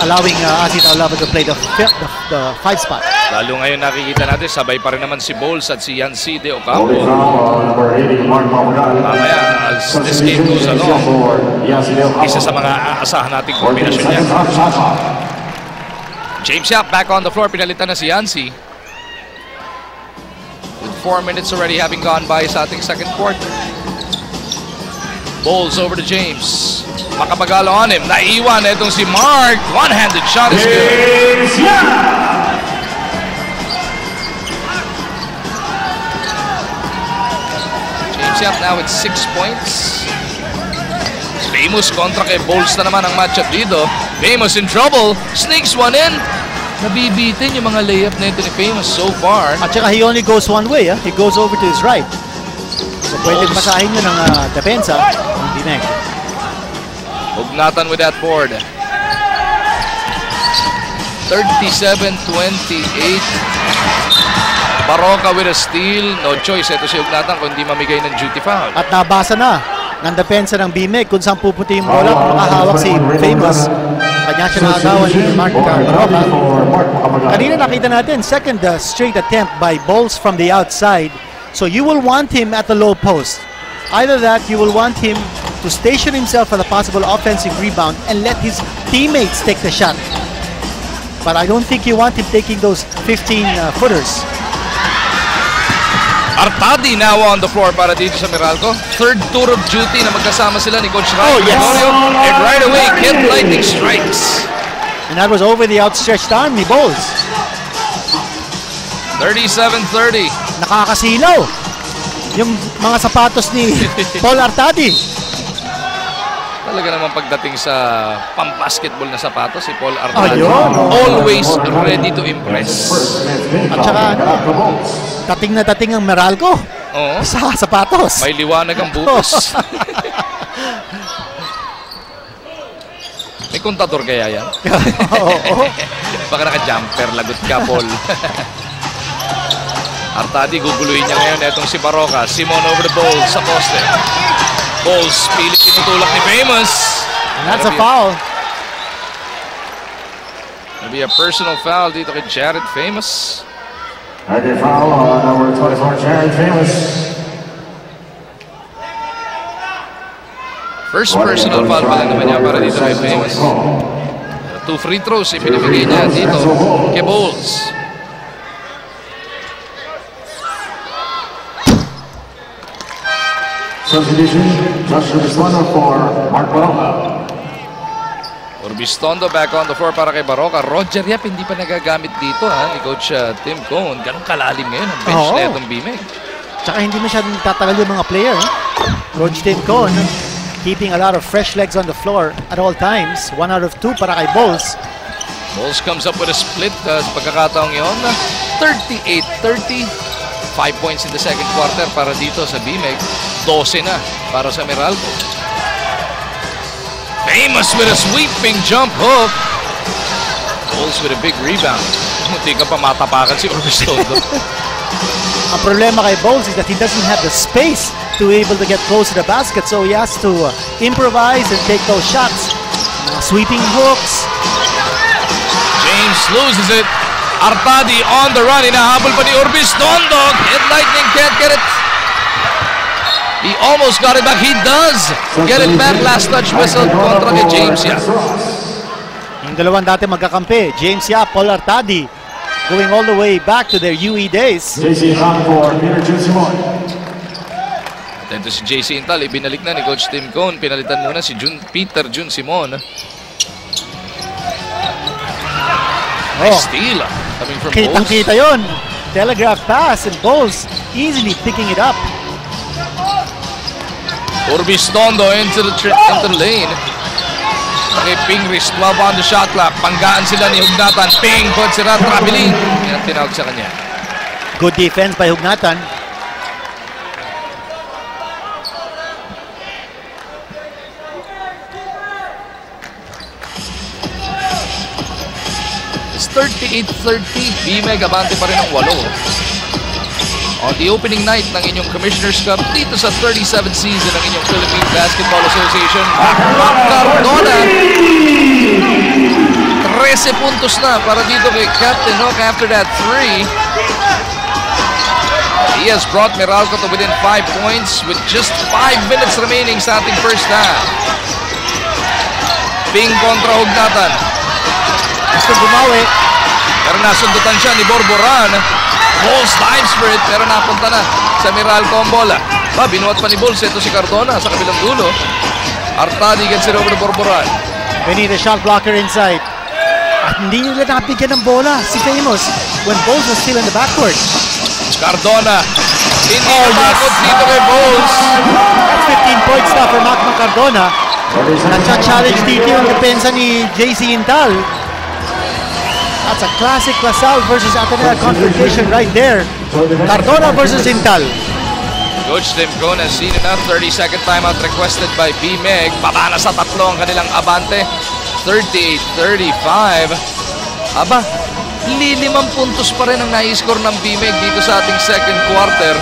S2: allowing Azi Taulava to play the 5 spot.
S1: Lalo ngayon nakikita natin, sabay pa rin naman si Bowles at si Yancy de Ocampo. Mamaya, as this game goes along, isa sa mga aasahan nating kombinasyon niya. James Yap back on the floor, pinalitan na si Yancy. With 4 minutes already having gone by sa ating second quarter. Bowles over to James. Makapagalo on him. Naiwan na itong si Mark. One-handed shot is good. James Yap now with 6 points. Famous kontra kay Bowles na naman ang matchup dito. Famous in trouble. Sneaks one in. Nabibitin yung mga layup na ito ni Famous so far.
S2: At saka he only goes one way. He goes over to his right. So pwede masahin nyo ng depensa ng Bmeg.
S1: Ugnatan with that board. 37-28. Baroka with a steal. No choice. Ito si Ugnatan kung hindi mamigay ng duty foul.
S2: At nabasa na ng depensa ng Bmeg kung saan pupunta yung bola. Makahawak si Famous. Kanya siya nakagawan ni Mark Baroka. Kanina nakita natin, second straight attempt by Bowles from the outside. So you will want him at the low post. Either that, you will want him to station himself for the possible offensive rebound and let his teammates take the shot. But I don't think you want him taking those 15-footers.
S1: Artadi now on the floor para dito sa Meralco. Third tour of duty na magkasama sila ni Coach Ryan.
S2: Oh, yes.
S1: And right away, Kid Lightning strikes.
S2: And that was over the outstretched arm ni Bowles.
S1: 37-30.
S2: Nakakasilaw yung mga sapatos ni Paul Artadi.
S1: Talaga naman pagdating sa pang-basketball na sapatos, si Paul Artadi.
S2: Ayun.
S1: Always ready to impress.
S2: At saka dating na dating ang Meralco sa sapatos.
S1: May liwanag ang butos. May kontador kaya yan?
S2: Oo.
S1: Baka naka-jumper, lagot ka, Paul. Artadi, guguluhin niya ngayon itong si Baroka. Simon over the Bowles sa poste. Bowles, pilit tinutulak ni Famous.
S2: And that's a foul.
S1: It'll be a personal foul dito kay Jared Famous.
S6: And a foul on number 24, Jared Famous.
S1: First personal foul pa lang naman niya para dito kay Famous. 2 free throws ipinibigay niya dito kay Bowles.
S6: Substitution, Josh Urbistondo for Mark Baroka.
S1: Urbistondo back on the floor para kay Baroka. Roger Yap hindi pa nagagamit dito ni Coach Tim Cone. Ganun kalalim ngayon ang bench na itong Bmeg.
S2: Tsaka hindi masyadong tatagal yung mga player. Coach Tim Cone keeping a lot of fresh legs on the floor at all times. 1 out of 2 para kay Bowles.
S1: Bowles comes up with a split sa pagkakataong yun. 38-30. 5 points in the second quarter para dito sa Bmeg. 12 na para sa Meralco. Famous with a sweeping jump hook. Bowles with a big rebound. Munti ka pa matapakan si Orbis Tondo.
S2: Ang problema kay Bowles is that he doesn't have the space to be able to get close to the basket, so he has to improvise and take those shots. Sweeping hooks.
S1: James loses it. Artadi on the run. Inahabol pa ni Orbis Tondo. And Lightning can't get it. He almost got it back. He does get it back. Last touch whistle kontra kay James Yap.
S2: Yung dalawang dati magkakampi, James Yap, Paul Artadi, going all the way back to their UE days.
S1: Atento si JC Intal, ibinalik na ni Coach Tim Cone. Pinalitan muna si Peter Jun Simon. Nice steal coming from Bowles.
S2: Kitang-kita yun. Telegraph pass and Bowles easily picking it up.
S1: Orbis Tondo into the lane. Okay, ping wrist, 12 on the shot clock. Panggaan sila ni Hugnatan. Ping, Kontra, traveling. Yan ang tinawag sa kanya.
S2: Good defense by Hugnatan.
S1: It's 38-30. Bmeg abante pa rin ang 8. On the opening night ng inyong Commissioner's Cup dito sa 37th season ng inyong Philippine Basketball Association. Cardona, 13 puntos na para dito kay Captain Hook after that 3. He has brought Meralco to within 5 points with just 5 minutes remaining sa ating first half. Ping kontra Hugnatan.
S2: Gusto bumawi.
S1: Pero nasundutan siya ni Borboran. Bowles dives for it, pero napunta na sa Meralco ang bola. Binuhat pa ni Bowles. Ito si Cardona sa kabilang dulo. Artadi gets it over to Borboran.
S2: We need a shot blocker inside. At hindi nila nakabigyan ng bola si Famous when Bowles was still in the backcourt.
S1: Cardona. Hindi natakot dito kay Bowles.
S2: That's 15 points na for Macma Cardona. Nagcha-challenge dito yung depensa ni JC Intal. That's a classic LaSalle versus Ateneo confrontation right there. Cardona versus Intal.
S1: Coach Tim Cone has seen enough. 30-second timeout requested by Bmeg. Pabana sa tatlo ang kanilang abante. 38-35. Aba, 5 puntos pa rin ang nai-score ng Bmeg dito sa ating second quarter.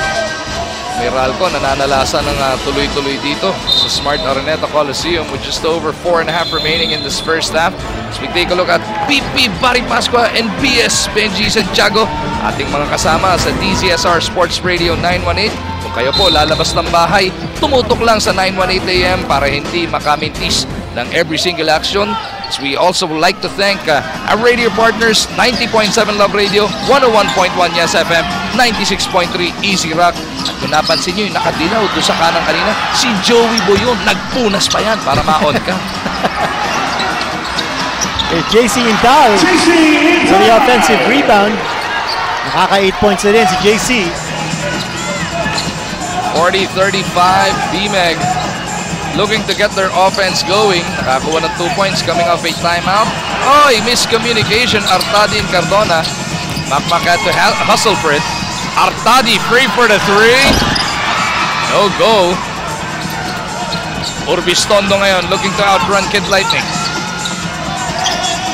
S1: Meralco nananalasa ng tuloy-tuloy dito sa Smart Araneta Coliseum with just over 4.5 remaining in this first half. As we take a look at PP Barry Pascua and PS Benji Santiago, ating mga kasama sa DZSR Sports Radio 918. Kung kayo po lalabas ng bahay, tumutok lang sa 918 AM para hindi makamintis ng every single action. As we also would like to thank our radio partners, 90.7 Love Radio, 101.1 Yes FM, 96.3 Easy Rock. At kung napansin nyo yung nakadilaw doon sa kanang kanina, si Joey Boyon, nagpunas pa yan para ma-on ka.
S2: JC Intal for the offensive rebound. Nakaka 8 points na rin si JC.
S1: 40-35, Bmeg looking to get their offense going. Nakakuha ng 2 points coming off a timeout. Miscommunication. Artadi and Cardona. Macmac had to hustle for it. Artadi free for the 3. No go. Orbis Tondo ngayon looking to outrun Kid Lightning.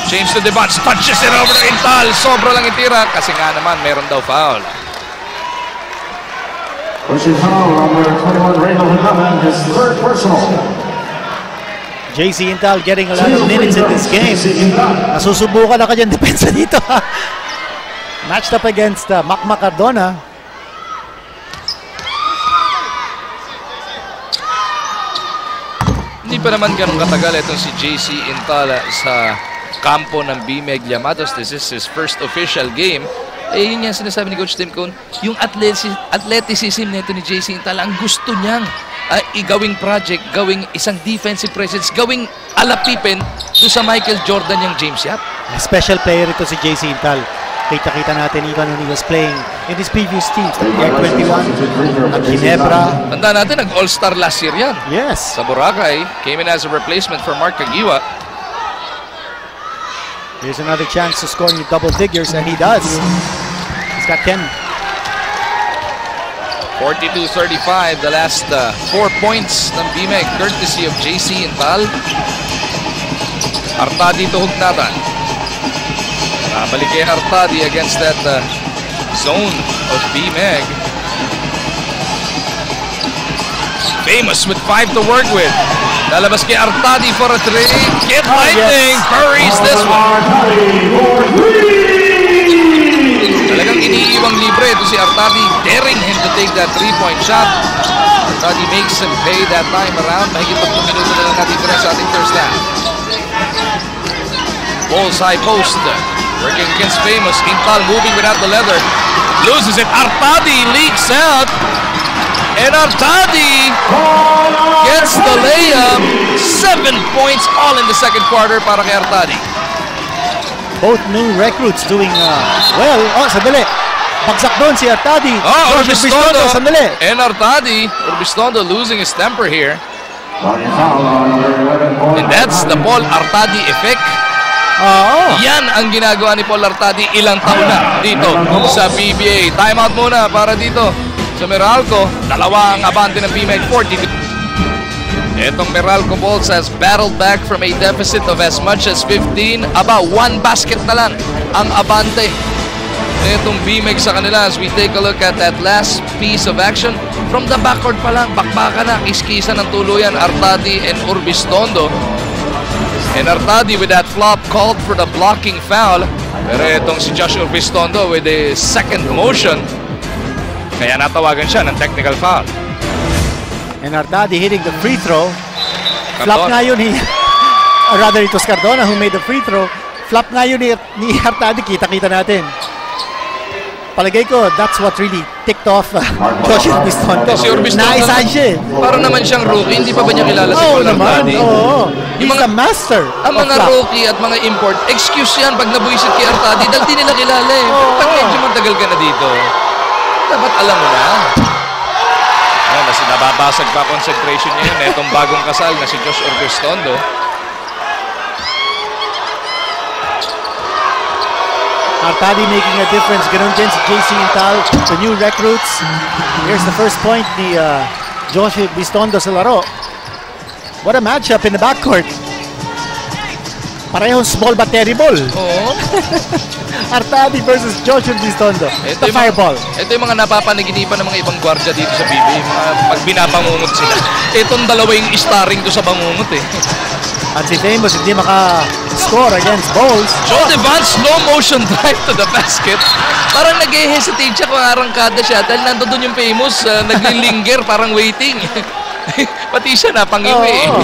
S1: James to the box. Touches it over to Intal. Sobra lang itira kasi nga naman meron daw foul.
S6: Pushing foul, number 21, Randall Hugnatan, his third personal.
S2: JC Intal getting a lot of minutes in this game. Nasusubukan na kanyang depensa dito. Matched up against Macma Cardona.
S1: Hindi pa naman ganun katagal itong si JC Intal sa kampo ng Bmeg Llamados. This is his first official game. Yun yung sinasabi ni Coach Tim Cone, yung athleticism nito ni JC Intal, ang gusto niyang igawing project, gawing isang defensive presence, gawing alapipin to sa Michael Jordan yung James Yap.
S2: Special player ito si JC Intal. Kita-kita natin even when he was playing in his previous teams, like 21, at Ginebra.
S1: Tanda natin, nag-all-star last year yan.
S2: Yes.
S1: Sa Boracay, came in as a replacement for Mark Caguiwa.
S2: Here's another chance to score in double figures, and he does. He's got 10.
S1: 42-35, the last 4 points ng Bmeg, courtesy of JC Intal. Artadi to Hugnatan. Balik kay Artadi against that zone of Bmeg. Famous with 5 to work with. Lalabas kay Artadi for a 3. Kid Lightning buries this one. Talagang iniiwang libre ito si Artadi, daring him to take that 3-point shot. Artadi makes him pay that time around. Mahigit 3 minuto na lang natitira sa ating first half. Bulls high post. Working against Famous. Intal moving without the leather. Loses it. Artadi leaks out. And Artadi gets the layup. 7 points all in the second quarter para kay Artadi.
S2: Both new recruits doing well. Oh, sandali. Bagsak doon si Artadi.
S1: Oh, Urbistondo.
S2: Sandali.
S1: And Artadi. Urbistondo losing his temper here. And that's the Paul Artadi effect. Yan ang ginagawa ni Paul Artadi ilang taon na dito sa PBA. Timeout muna para dito sa Meralco. Dalawa ang abante ng Bmeg, 42. Etong Meralco Bulls has battled back from a deficit of as much as 15. About 1 basket na lang ang abante etong Bmeg sa kanila as we take a look at that last piece of action. From the backcourt pa lang, bakbaka na, iskisa ng tuluyan Artadi and Urbistondo. And Artadi with that flop called for the blocking foul. Pero itong si Josh Urbistondo with a second motion, kaya natawagan siya ng technical foul.
S2: And Artadi hitting the free throw. Flop nga yun rather it was Cardona who made the free throw. Flop nga yun ni Artadi, kita-kita natin. Palagay ko, that's what really ticked off Josh Urbistondo.
S1: Si Urbistondo,
S2: naisahan siya.
S1: Para naman siyang rookie, hindi pa ba niya kilala si Paul Artadi?
S2: He's a master.
S1: Ang mga rookie at mga import, excuse yan pag nabuisit kay Artadi dahil di nila kilala eh. Pero pag medyo matagal ka na dito, dapat alam mo na. Ayan, kasi nababasag pa concentration niya yun. Itong bagong kasal na si Josh Urbistondo.
S2: Artadi making a difference. Ganun din si JC Intal, the new recruits. Here's the first point ni Josh Urbistondo sa laro. What a matchup in the backcourt. Parehong small but terrible.
S1: Oo.
S2: Artadi versus Josh Urbistondo. The fireball.
S1: Ito yung mga napapanaginipan ng mga ibang gwardiya dito sa PBA. Pag binabangungot sila. Itong dalawa yung starring doon sa bangungot eh.
S2: At si Famous hindi maka-score against Bulls.
S1: Joe Devon, slow motion drive to the basket. Parang nag-hesitate siya kung arangkada siya dahil nandoon yung Famous, naglilinger, parang waiting. Pati siya napangiwi.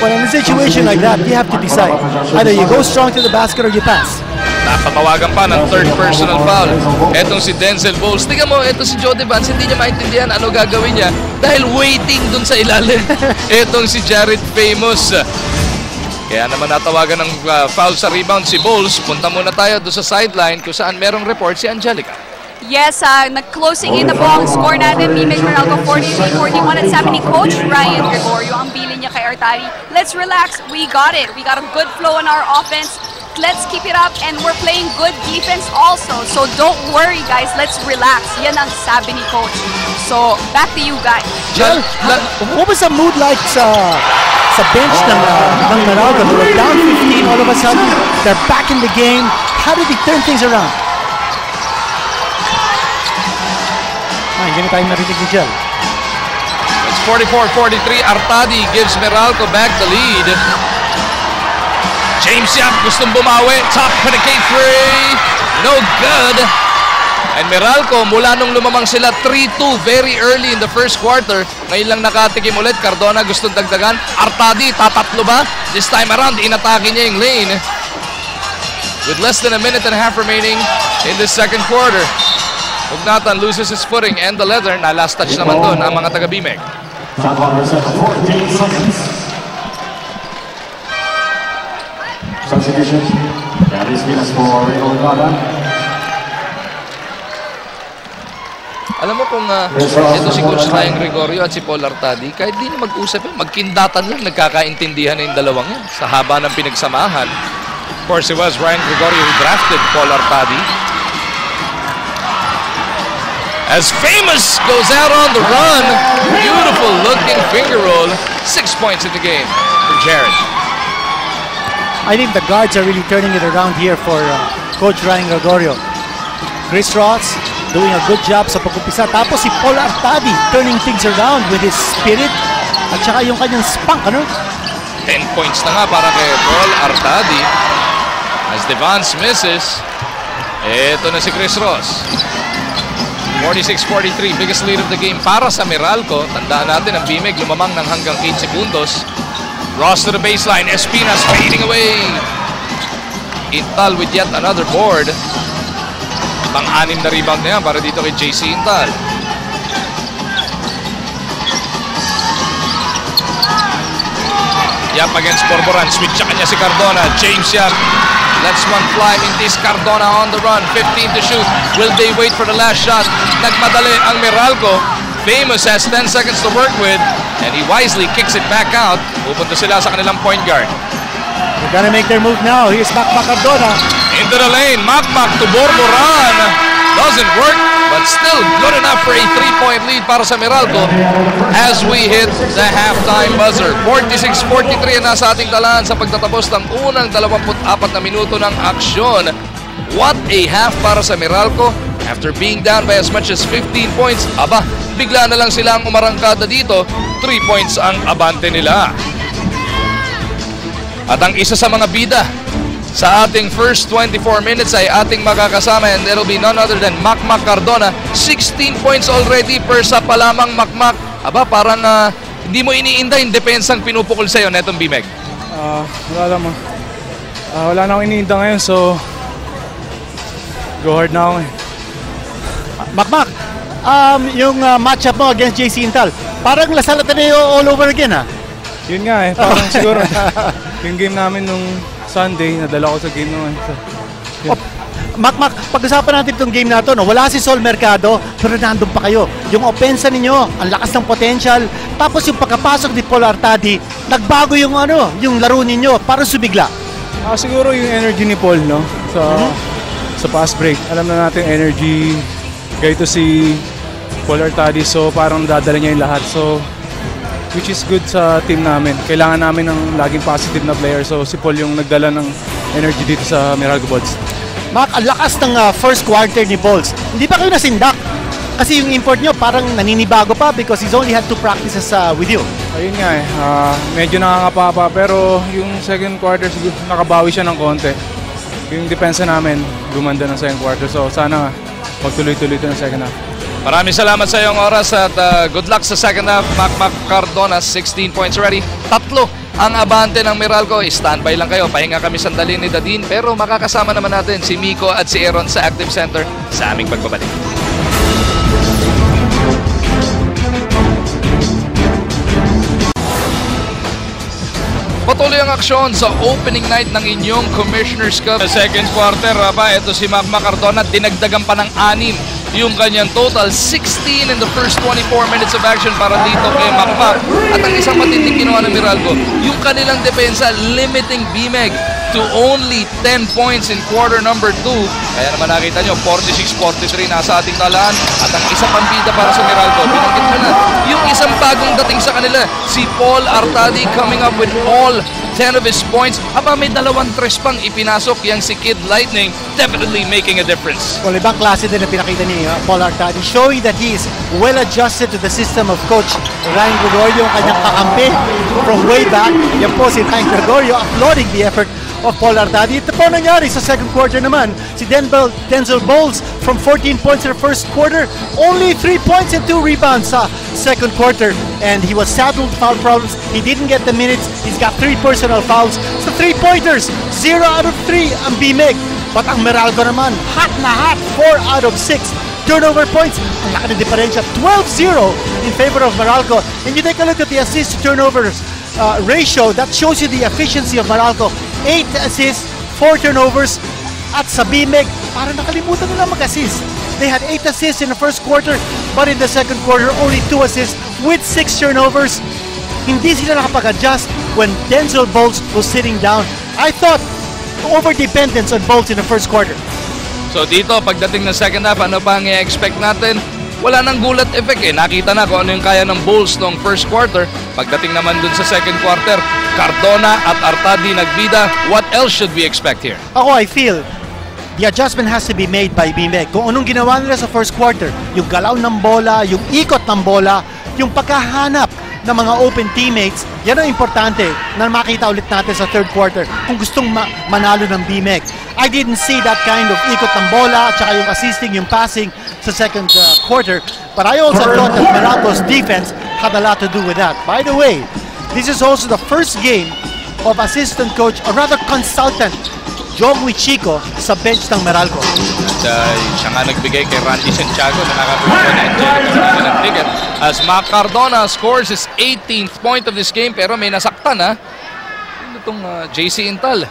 S2: Well, in a situation like that, you have to decide. Either you go strong to the basket or you pass.
S1: Napatawagan pa ng third personal foul. Etong si Denzel Bowles. Tingnan mo, eto si Joe Devance, hindi niya maintindihan ano gagawin niya dahil waiting dun sa ilalim. Etong si Jared Famous. Kaya naman natawagan ng foul sa rebound si Bowles. Punta muna tayo doon sa sideline kung saan merong report si Angelica.
S3: Yes, nag-closing in na po ang score natin. Bmeg Meralco 43-41 at sabi ni Coach Ryan Gregorio, ang bilin niya kay Artadi, let's relax, we got it. We got a good flow in our offense. Let's keep it up and we're playing good defense also. So don't worry guys, let's relax. Yan ang sabi ni Coach. So back to you guys.
S2: What was the mood like sa bench ng Meralco? They were down 15, all of a sudden they're back in the game. How did they turn things around? Hindi na tayo narinig ni Jel.
S1: It's 44-43. Artadi gives Meralco back the lead. James Yap gustong bumawi. Top penetrate three. No good. And Meralco, mula nung lumamang sila 3-2 very early in the first quarter, ngayon lang nakatikim ulit. Cardona gustong dagdagan. Artadi, tatatlo ba? This time around, inatake niya yung lane. With less than a minute and a half remaining in the second quarter. Ugnatan loses his footing and the leather. Na last touch naman doon ang mga taga-Bmeg.
S6: Substitution. That is minutes for Llamados.
S1: Alam mo kung ito si Coach Ryan Gregorio at si Paul Artadi, kahit di na mag-usap yun, magkindatan lang, nagkakaintindihan na yung dalawang yan sa haba ng pinagsamahan. Of course, it was Ryan Gregorio who drafted Paul Artadi. As Famous goes out on the run, beautiful looking finger roll. 6 points in the game for Jared.
S2: I think the guards are really turning it around here for Coach Ryan Gregorio. Chris Ross doing a good job sa pag-umpisa. Tapos si Paul Artadi turning things around with his spirit at saka yung kanyang spunk, ano?
S1: 10 points na nga para kay Paul Artadi. As Devance misses, eto na si Chris Ross. 46-43, biggest lead of the game para sa Meralco. Tandaan natin ang Bmeg lumamang ng hanggang 8 segundos. Ross to the baseline, Espinas fading away. Intal with yet another board. Pang-anim na rebound na yan para dito kay JC Intal. Yap against Borboran, switch sa kanya si Cardona. James Yap lets one fly. Mintis Cardona on the run, 15 to shoot. Will they wait for the last shot? Nagmadali ang Meralco. Famous has 10 seconds to work with, and he wisely kicks it back out. Pupunta sila sa kanilang point guard.
S2: They're gonna make their move now. Here's Macmac Cardona.
S1: Into the lane, Macmac to Borboran. Doesn't work, but still good enough for a 3-point lead para sa Meralco as we hit the halftime buzzer. 46-43 na sa ating talaan sa pagtatapos ng unang 24 na minuto ng aksyon. What a half para sa Meralco. After being down by as much as 15 points, aba, bigla na lang silang umarangkada dito. 3 points ang abante nila. At ang isa sa mga bida sa ating first 24 minutes ay ating makakasama, and it'll be none other than Macmac Cardona. 16 points already per sa pa lamang Macmac. Aba, parang hindi mo iniinda yung depensang pinupukol sa'yo netong Bmeg.
S7: Wala naman. Wala na akong iniinda ngayon, so go hard na ako ngayon.
S2: Macmac, yung matchup mo against JC Intal, parang Lasal Ateneo all over again, ha?
S7: Yun nga eh, parang siguro yung game namin nung Sunday, nadala ko sa game naman. So, yeah.
S2: Macmac, pag-usapan natin itong game na ito, no? Wala si Sol Mercado, pero nandun pa kayo. Yung opensa ninyo, ang lakas ng potential. Tapos yung pagkapasok ni Paul Artadi, nagbago yung yung laro ninyo para sumigla.
S7: Siguro yung energy ni Paul, no? Sa pass break. Alam na natin energy. Ganito si Paul Artadi, so parang dadala niya yung lahat. So, which is good sa team namin. Kailangan namin ng laging positive na player. So si Paul yung nagdala ng energy dito sa Meralco Bulls.
S2: Mac, ang lakas ng first quarter ni Bulls. Hindi pa kayo nasindak? Kasi yung import nyo parang naninibago pa because he's only had 2 practices with you.
S7: Ayun nga eh. Medyo nakangapa pa. Pero yung second quarter siguro nakabawi siya ng konti. Yung depensa namin gumanda ng second quarter. So sana magtuloy-tuloy ito ng second half.
S1: Maraming salamat sa iyong oras at good luck sa second half. Macmac Cardona, 16 points already. 3 ang abante ng Meralco. Standby lang kayo. Pahinga kami sandali ni Dadin. Pero makakasama naman natin si Miko at si Aaron sa Active Center sa aming pagbabalik. Patuloy ang aksyon sa opening night ng inyong Commissioner's Cup. Sa second quarter, ito si Macmac Cardona, dinagdagan pa ng 6 yung kanyang total. 16 in the first 24 minutes of action para dito kay Macmac. At ang isang matinding ginawa ng Meralco, yung kanilang depensa limiting Bmeg to only 10 points in quarter number 2. Kaya naman nakita nyo, 46-43 nasa ating talaan. At ang isang pambida para sa Meralco, binanggit ko na, yung isang bagong dating sa kanila, si Paul Artadi coming up with all 10 of his points. Aba, may 2 tres pang ipinasok yang si Kid Lightning, definitely making a difference.
S2: Well, ibang klase din na pinakita ni Paul Artadi, showing that he is well adjusted to the system of Coach Ryan Gregorio, ang kanyang kakampi from way back. Yan po si Ryan Gregorio applauding the effort of Paul Artadi. Ito po nangyari sa second quarter naman. Si Denzel Bowles from 14 points in the first quarter, only 3 points and 2 rebounds sa second quarter. And he was saddled with foul problems. He didn't get the minutes. He's got 3 personal fouls. So 3-pointers, 0 out of 3 ang Bmeg. But ang Meralco naman, hot na hot, 4 out of 6. Turnover points, ang laki ng diferensya, 12-0 in favor of Meralco. And you take a look at the assist to turnovers ratio, that shows you the efficiency of Meralco. 8 assists, 4 turnovers. At sa Bmeg, parang nakalimutan nila mag-assist. They had 8 assists in the first quarter, but in the second quarter, only 2 assists with 6 turnovers. Hindi sila nakapag-adjust when Denzel Bowles was sitting down. I thought over-dependence on Bowles in the first quarter.
S1: So dito, pagdating ng second half, ano pa ang i-expect natin? wala nang gulat effect eh. Nakita na kung ano yung kaya ng Bulls noong first quarter. Pagdating naman dun sa second quarter, Cardona at Artadi nagbida. What else should we expect here?
S2: Ako, I feel the adjustment has to be made by Bmeg. Kung anong ginawa nila sa first quarter, yung galaw ng bola, yung ikot ng bola, yung pagkahanap ng mga open teammates, yan ang importante na makita ulit natin sa third quarter kung gustong manalo ng Bmeg. I didn't see that kind of ikot ng bola at saka yung assisting, yung passing sa second quarter. But I also thought that Meralco's defense had a lot to do with that. By the way, this is also the first game of assistant coach, or rather consultant, Jong Chico sa bench ng Meralco.
S1: At siya nga nagbigay kay Randy Santiago na nakakuha na Angelica ng ticket. As Mac Cardona scores his 18th point of this game, pero may nasaktan ha. Ano itong JC Intal?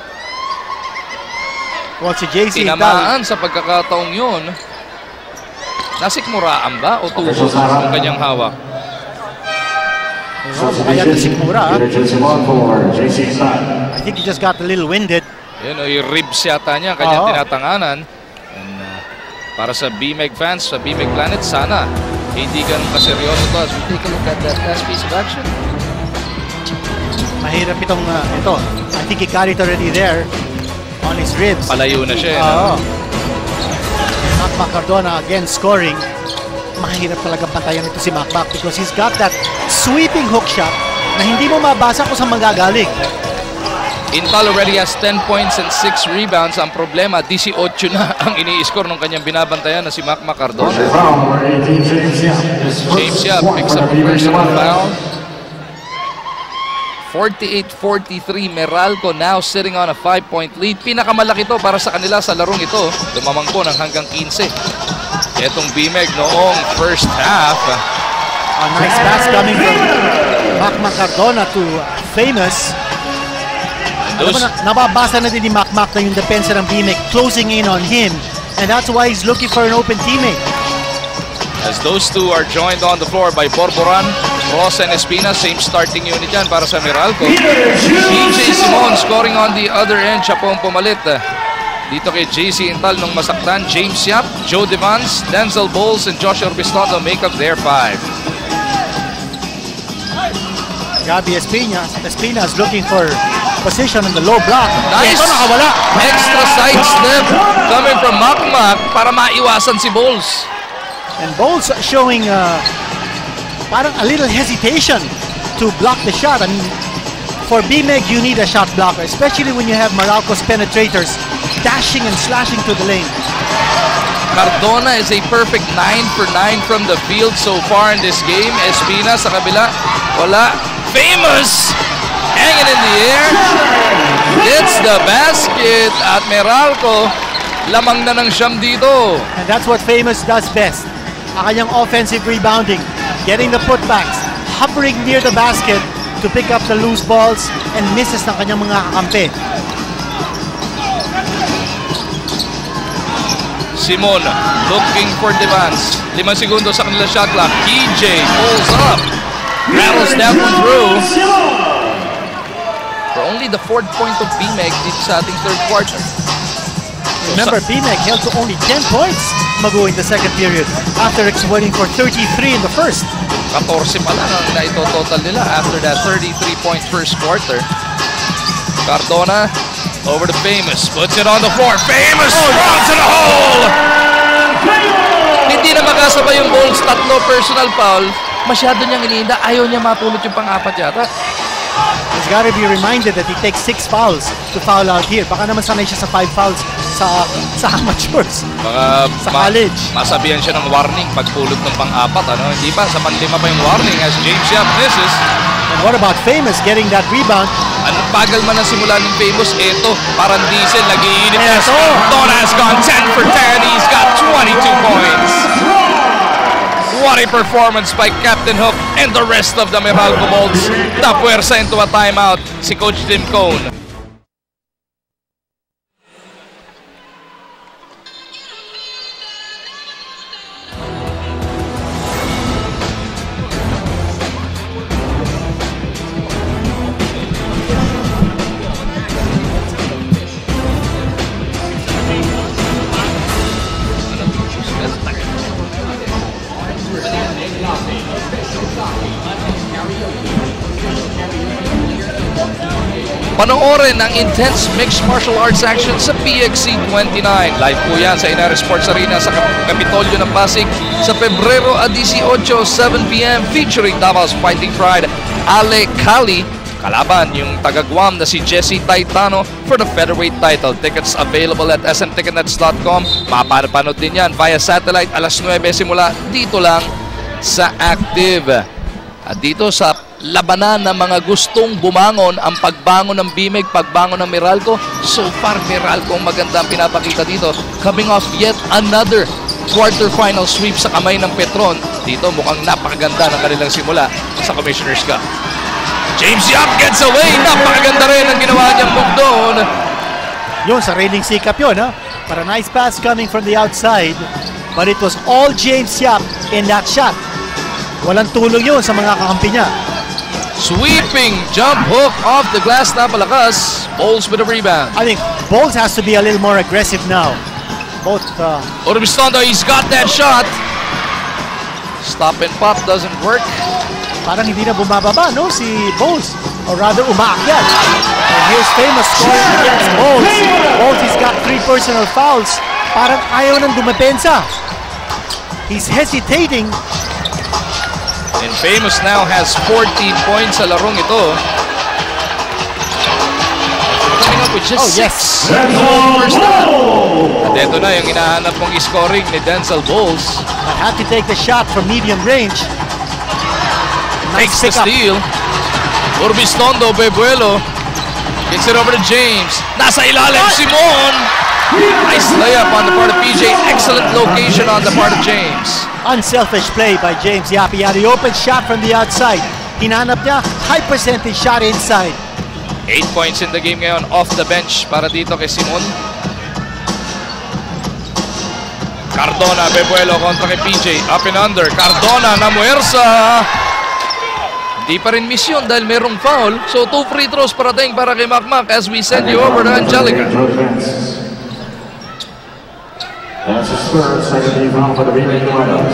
S2: Well, si JC
S1: tinamaan sa pagkakataong yun. Nasikmuraan ba o tubo ang kanyang hawak?
S2: Kaya nasikmura. I think he just got a little winded.
S1: Yan o, yung ribs yata niya, kanyang tinatanganan. And, para sa Bmeg fans, sa Bmeg Planet, sana hindi ganun kaseryoso to. As we take a look at that last piece of action.
S2: Mahirap itong ito. I think he got it already there on his ribs.
S1: Palayo na siya.
S2: Mac Cardona again scoring. Mahirap talaga pantayan ito si Mac because he's got that sweeping hook shot na hindi mo mabasa kung saan manggagaling.
S1: Intal already has 10 points and 6 rebounds. Ang problema, 18 na ang ini-score ng kanyang binabantayan na si Mac Cardona. James Yap picks up a personal foul. 48-43, Meralco now sitting on a 5-point lead. Pinakamalaki to para sa kanila sa larong ito. Lumamang po ng hanggang 15. Etong Bmeg noong first half.
S2: A nice pass coming from Mac Cardona to Famous. Nababasa na din ni Mac na yung depensa ng Bmeg closing in on him, and that's why he's looking for an open teammate.
S1: As those two are joined on the floor by Borboran, Ross and Espina, same starting unit yan para sa Meralco. DJ Simon scoring on the other end, siya po ang pumalit. Dito kay JC Intal nung masaktan, James Yap, Joe Devans, Denzel Bowles, and Josh Orbistondo make up their 5.
S2: Gabi Espina is looking for position in the low block.
S1: Nice!
S2: Nakawala.
S1: Extra side step coming from Mac para maiwasan si Bowles.
S2: And Bowles showing parang a little hesitation to block the shot. I mean, for Bmeg, you need a shot blocker, especially when you have Meralco's penetrators dashing and slashing to the lane.
S1: Cardona is a perfect 9 for 9 from the field so far in this game. Espina sa kabila, wala. Famous hanging in the air, hits the basket at Meralco. Lamang na ng siyam dito.
S2: And that's what Famous does best. Ang kanyang offensive rebounding, getting the putbacks, hovering near the basket to pick up the loose balls and misses ng kanyang mga kakampi.
S1: Simon looking for Devans. 5 segundo sa kanila shot clock. EJ pulls up. Rattles down through. For only the 4th point of Bmeg dito sa ating third quarter.
S2: Remember, Bmeg held to only 10 points in the second period after exploiting for 33 in the first.
S1: 14 pa lang ang naitototal nila after that 33-point first quarter. Cardona over to Famous. Puts it on the floor. Famous strong to the hole! Hindi na makasabay yung Bulls. 3 personal foul. Masyado niyang iniinda. Ayaw niya mapulot yung pang-4 yata.
S2: He's got to be reminded that he takes 6 fouls to foul out here. Baka naman sanay siya sa 5 fouls sa amateurs.
S1: Baka
S2: sa college.
S1: Masabihan siya ng warning pagpulot ng pang-4. Hindi pa. Sa pang-5 pa yung warning as James Yap misses.
S2: And what about Famous getting that rebound?
S1: Ang bagal man ang simula ng Famous. Ito, parang diesel. Nag-iinit na. Cardona has gone 10 for 10. He's got 22 points. What a performance by Captain Hook and the rest of the Meralco Bulls. Napuwersa into a timeout si Coach Tim Cone. Panoorin ang intense mixed martial arts action sa PXC 29. Live po yan sa Inares Sports Arena sa Kapitolyo ng Pasig sa Pebrero 18, 7 p.m. featuring Davos Fighting Pride, Ale Kali, kalaban yung taga-Guam na si Jesse Taitano for the featherweight title. Tickets available at smticketnets.com. Mapapanood din yan via satellite alas 9 simula dito lang sa Active. At dito sa labanan ng mga gustong bumangon, ang pagbangon ng Bmeg, pagbangon ng Meralco. So far, Meralco ang maganda ang pinapakita dito. Coming off yet another quarterfinal sweep sa kamay ng Petron. Dito mukhang napakaganda ng kanilang simula sa Commissioner's Cup. James Yap gets away. Napakaganda rin ang ginawa niyang move doon.
S2: Yun, sariling sikap yun, ha? But a nice pass coming from the outside. But it was all James Yap in that shot. Walang tulong yun sa mga kakampi niya.
S1: Sweeping jump hook off the glass, napalakas. Bowles with a rebound.
S2: I think Bowles has to be a little more aggressive now. Both
S1: Urbistondo, he's got that shot. Stop and pop doesn't work.
S2: parang hindi na bumababa, no? Si Bowles. Or rather, umaakyat. And here's famous scoring against Bowles. Bowles, he's got 3 personal fouls. Parang ayaw nang dumapensa. He's hesitating.
S1: And Famous now has 14 points sa larong ito. Coming up with just 6. First down. At ito na yung hinahanap mong scoring ni Denzel Bowles.
S2: Had to take the shot from medium range.
S1: Takes the steal. Urbistondo, Bebuelo. Gets it over to James. Nasa ilalim, Simon. Nice layup on the part of PJ. Excellent location on the part of James.
S2: Unselfish play by James Yap. He had the open shot from the outside. Hinanap niya, high percentage shot inside.
S1: 8 points in the game ngayon off the bench para dito kay Simon. Cardona, Bebuelo kontra kay PJ. Up and under. Cardona na muersa. Di pa rin misyon dahil merong foul. So 2 free throws parating para kay Makmak as we send you over to Angelica.
S6: That's his third second foul for the Bmeg Llamados.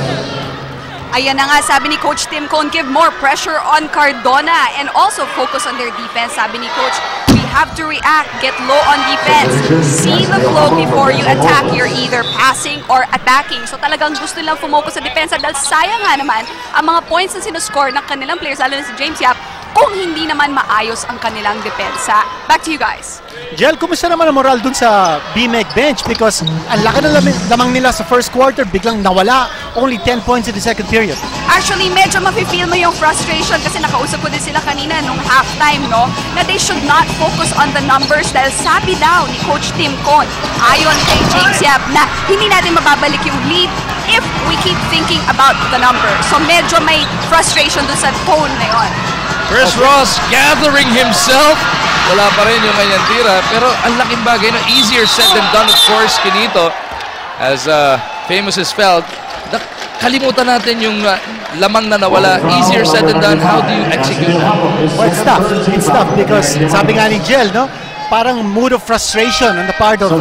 S3: Ayan na nga, sabi ni Coach Tim Cone, give more pressure on Cardona and also focus on their defense. Sabi ni Coach, we have to react, get low on defense, see the flow before you attack. You're either passing or attacking. So talagang gusto lang fumocus sa depensa dahil sayang nga naman ang mga points na sinuscore ng kanilang players, lalo na si James Yap, kung hindi naman maayos ang kanilang depensa. Back to you guys.
S2: Jel, kumusta naman ang moral dun sa Bmeg bench? Because ang laki na lamang nila sa first quarter, biglang nawala. Only 10 points in the second period.
S3: Actually, medyo mafe-feel mo yung frustration kasi nakausap ko din sila kanina nung halftime, no? Na they should not focus on the numbers dahil sabi daw ni Coach Tim Cone, ayon kay James Yap, na hindi natin mababalik yung lead if we keep thinking about the numbers. So medyo may frustration dun sa tone na yun.
S1: Chris Ross gathering himself. Wala pa rin yung kanyang tira. Pero ang laking bagay, no? Easier said than done, of course, Kinito. As Famous is felt, kalimutan natin yung lamang na nawala. Easier said than done. How do you execute that?
S2: Well, it's tough. It's tough because sabi nga ni Jel, no? Parang mood of frustration on the part of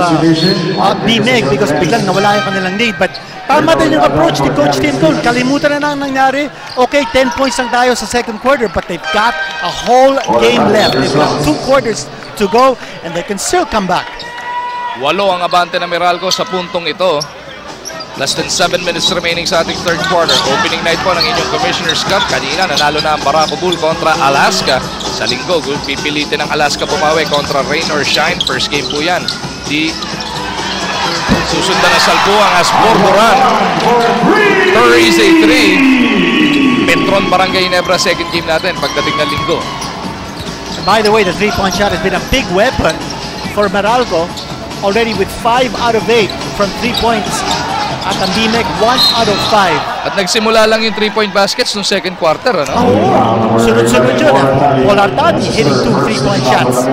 S2: Bmeg because biglang nawala yung kanilang lead. But tama din yung approach ni Coach Tim Cone. Kalimutan na nangyari. Okay, 10 points lang tayo sa second quarter, but they've got a whole game left. They've got 2 quarters to go, and they can still come back.
S1: 8 ang abante ng Meralco sa puntong ito. Less than 7 minutes remaining sa ating third quarter. Opening night po ng inyong Commissioner's Cup. Kanina nanalo na ang Barako Bull kontra Alaska. Sa linggo, pipilitin ng Alaska bumawi kontra Rain or Shine. First game po yan. Di susundan na salpuang as Borboran. Curry's a 3. Petron Barangay Nebra second game natin pagdating na linggo.
S2: And by the way, the 3-point shot has been a big weapon for Meralco. Already with 5 out of 8 from 3 points. At ang Bmeg 1 out of 5.
S1: At nagsimula lang yung 3-point baskets nung second quarter, ano?
S2: Sunod-sunod yun. Paul Artadi hitting 2 3-point shots.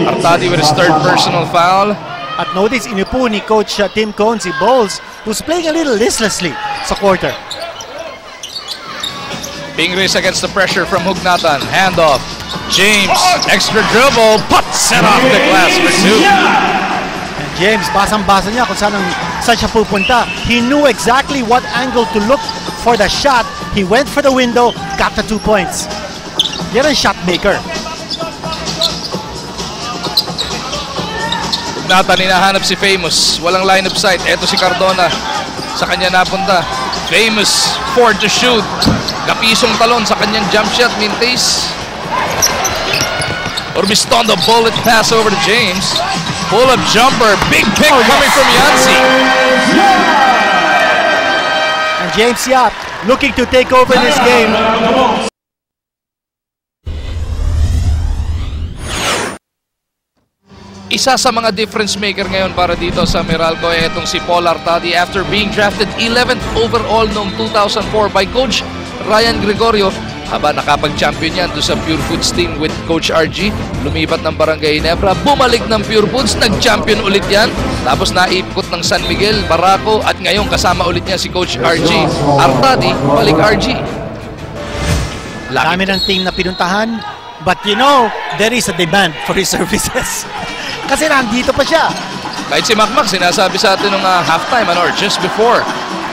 S1: Artadi with his third personal foul.
S2: At notice, inupo ni Coach Tim Cone si Bowles, who's playing a little listlessly sa quarter.
S1: Being raised against the pressure from Hugnatan. Handoff. James, extra dribble, puts it off the glass for 2.
S2: And James, basang-basa niya kung saan siya pupunta. He knew exactly what angle to look for the shot. He went for the window, got the 2 points. Yan ang shot maker.
S1: Natan, hinahanap si Famous. Walang line of sight. Eto si Cardona. Sa kanya napunta. Famous, 4 to shoot. Kapisong talon sa kanyang jump shot. Mintes. Orbistondo, bullet pass over to James. Pull-up jumper. Big pick coming from Yancy.
S2: And James Yap looking to take over this game.
S1: Isa sa mga difference maker ngayon para dito sa Meralco ay itong si Paul Artadi after being drafted 11th overall noong 2004 by Coach Ryan Gregorio. Haba nakapag-champion yan doon sa Pure Foods team with Coach RG. Lumipat ng Barangay Ginebra, bumalik ng Pure Foods, nag-champion ulit yan. Tapos naipot ng San Miguel, Barraco at ngayon kasama ulit niya si Coach RG. Artadi, balik RG.
S2: Dami ng team na pinuntahan, but you know, there is a demand for his services. Kasi nandito pa siya.
S1: Kahit si Macmac, sinasabi sa atin nung halftime or just before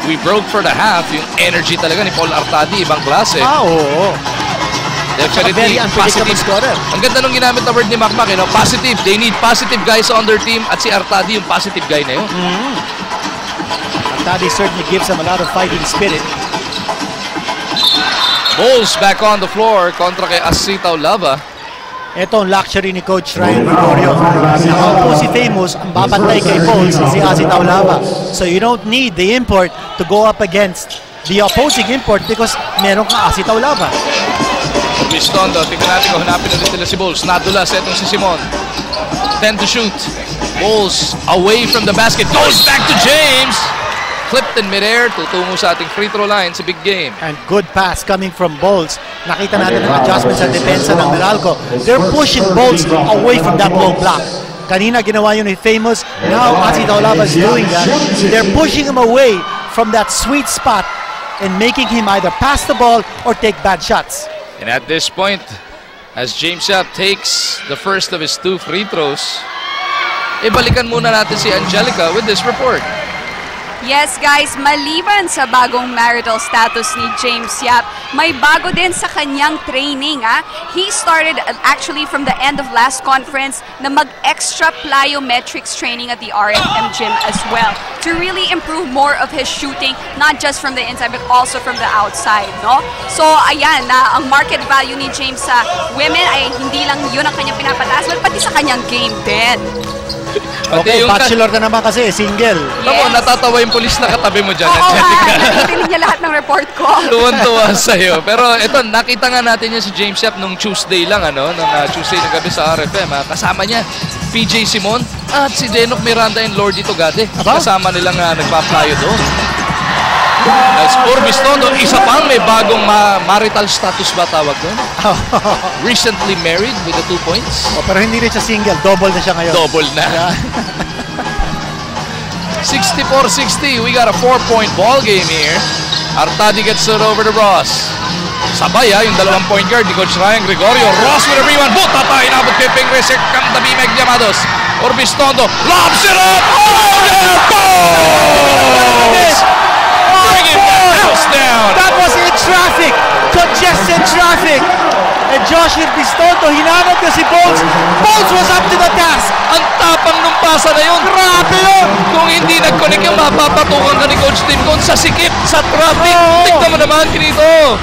S1: we broke for the half, yung energy talaga ni Paul Artadi, ibang klase.
S2: Oo.
S1: Definitely,
S2: Very unpredictable scorer.
S1: Ang ganda nung ginamit na word ni Macmac, you know, positive. They need positive guys on their team at si Artadi yung positive guy na yun.
S2: Artadi certainly gives them a lot of fighting spirit.
S1: Bulls back on the floor kontra kay Asitaw Lava.
S2: Ito ang luxury ni Coach Ryan Gregorio. Nakaupo si Famous, ang babantay kay Bulls si Asitaw Lava. So you don't need the import to go up against the opposing import because meron kang Asitaw Lava.
S1: Orbistondo, tingnan natin kung hanapin ulit nila si Bulls. Nadulas, etong si Simon. 10 to shoot. Bulls away from the basket. Goes back to James. Clipped in midair. Tutungo sa ating free throw line sa big game.
S2: And good pass coming from Bulls. Nakita natin ang adjustment sa depensa ng Meralco. They're pushing Bulls away from that low block. Kanina ginawa yun ni Famous. Now Asitaw Lava is doing that. They're pushing him away from that sweet spot and making him either pass the ball or take bad shots.
S1: And at this point, as James Yap takes the first of his 2 free throws, balikan muna natin si Angelica with this report.
S3: Yes guys, maliban sa bagong marital status ni James Yap, may bago din sa kanyang training. He started actually from the end of last conference na mag-extra plyometrics training at the RFM gym as well to really improve more of his shooting, not just from the inside but also from the outside. No? So ayan, ang market value ni James sa women ay hindi lang yun ang kanyang pinapataas but pati sa kanyang game din.
S2: Okay, bachelor na naman kasi, single.
S1: Ako, natatawa yung polis na katabi mo dyan.
S3: Oo nga, nakikinig niya lahat ng report ko.
S1: Tuwan-tuwa sa'yo. Pero ito, nakita nga natin yan si James Yap nung Tuesday lang, nung Tuesday ng gabi sa RFM. Kasama niya, PJ Simon at si Denok Miranda and Lordy Togade. Kasama nilang nagpa-plyo doon. As Orbistondo, isa pang may bagong marital status ba tawag doon? Recently married with the 2 points.
S2: Pero hindi rin siya single, double na siya ngayon.
S1: Double na. 64-60, we got a 4-point ball game here. Artadi gets it over to Ross. Sabay yung 2-point guard ni Coach Ryan Gregorio. Ross with a rebound. Butata, inabot kay Pingres. Here come the Bmeg Llamados. Orbistondo lobs it up. Oh, there goes! Bringing the house down.
S2: That was in traffic. Congested traffic. And Josh Orbistondo, hinanap niya si Bulls. Bulls was up to the task.
S1: Ang tapang nung pasa na yun. Grabe yun. Kung hindi nag-connect yung mapapatukan ka ni Coach Tim doon sa sikip, sa traffic. Tignan mo naman dito.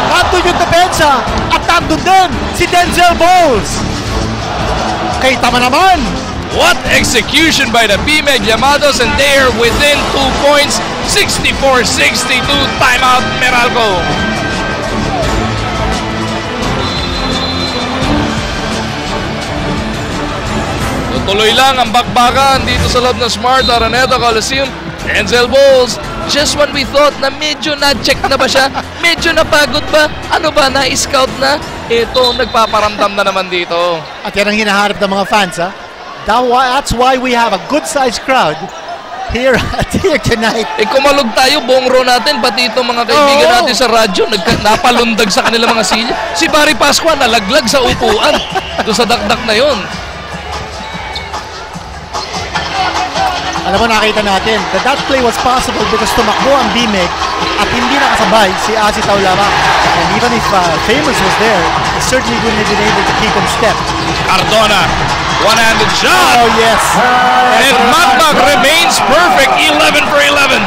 S2: Nandun yung depensa. At nandun din si Denzel Bulls. Kita mo naman.
S1: What execution by the Bmeg Llamados, and they are within 2 points. 64-62, timeout Meralco. Tuloy lang ang bakbakan dito sa loob ng Smart Araneta Coliseum. Denzel Bulls, just when we thought na medyo na-check na ba siya, medyo napagod ba, ano ba, na-scout na, ito, nagpaparamdam na naman dito.
S2: At yan ang hinaharap ng mga fans, That's why we have a good-sized crowd here tonight.
S1: Kumalog tayo, buong row natin, pati itong mga kaibigan natin sa radyo, napalundag sa kanilang mga silya. Si Barry Pasqua, nalaglag sa upuan, doon sa dakdak na yon.
S2: Alam mo, nakita natin that play was possible because tumakbo ang Bmeg at hindi nakasabay si Asitaw Lava. And even if Famous was there, he certainly wouldn't have been able to keep him step.
S1: Cardona One-handed shot.
S2: Oh, yes.
S1: And Macmac remains perfect. 11 for 11.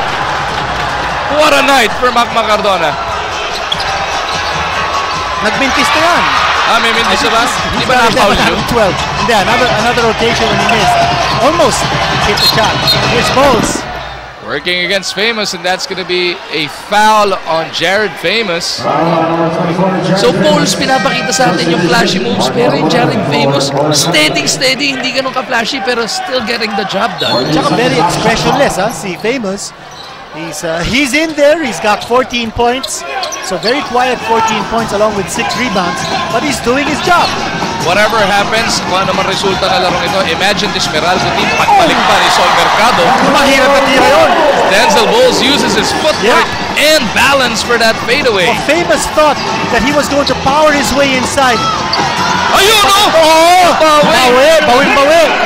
S1: What a night for Macmac Cardona.
S2: Nagmintis na yan.
S1: May mintis na ba? Di ba na-foul nyo?
S2: 12. And then another rotation when he missed. Almost hit the shot. Here's Bowles.
S1: Working against Famous, and that's going to be a foul on Jared Famous. So Bowles, pinapakita sa atin yung flashy moves, pero yung Jared Famous, steady, hindi ganun ka-flashy, pero still getting the job done.
S2: Tsaka very expressionless, si Famous. He's in there, he's got 14 points. So very quiet 14 points along with 6 rebounds, but he's doing his job.
S1: Whatever happens, kung ano man resulta na larong ito, imagine this Meralco team pagbalik pa ni Sol Mercado.
S2: Mahirap na tira yun.
S1: Denzel Bowles uses his footwork and balance for that fadeaway.
S2: Well, Famous thought that he was going to power his way inside.
S1: Ayun, oh!
S2: Bawi.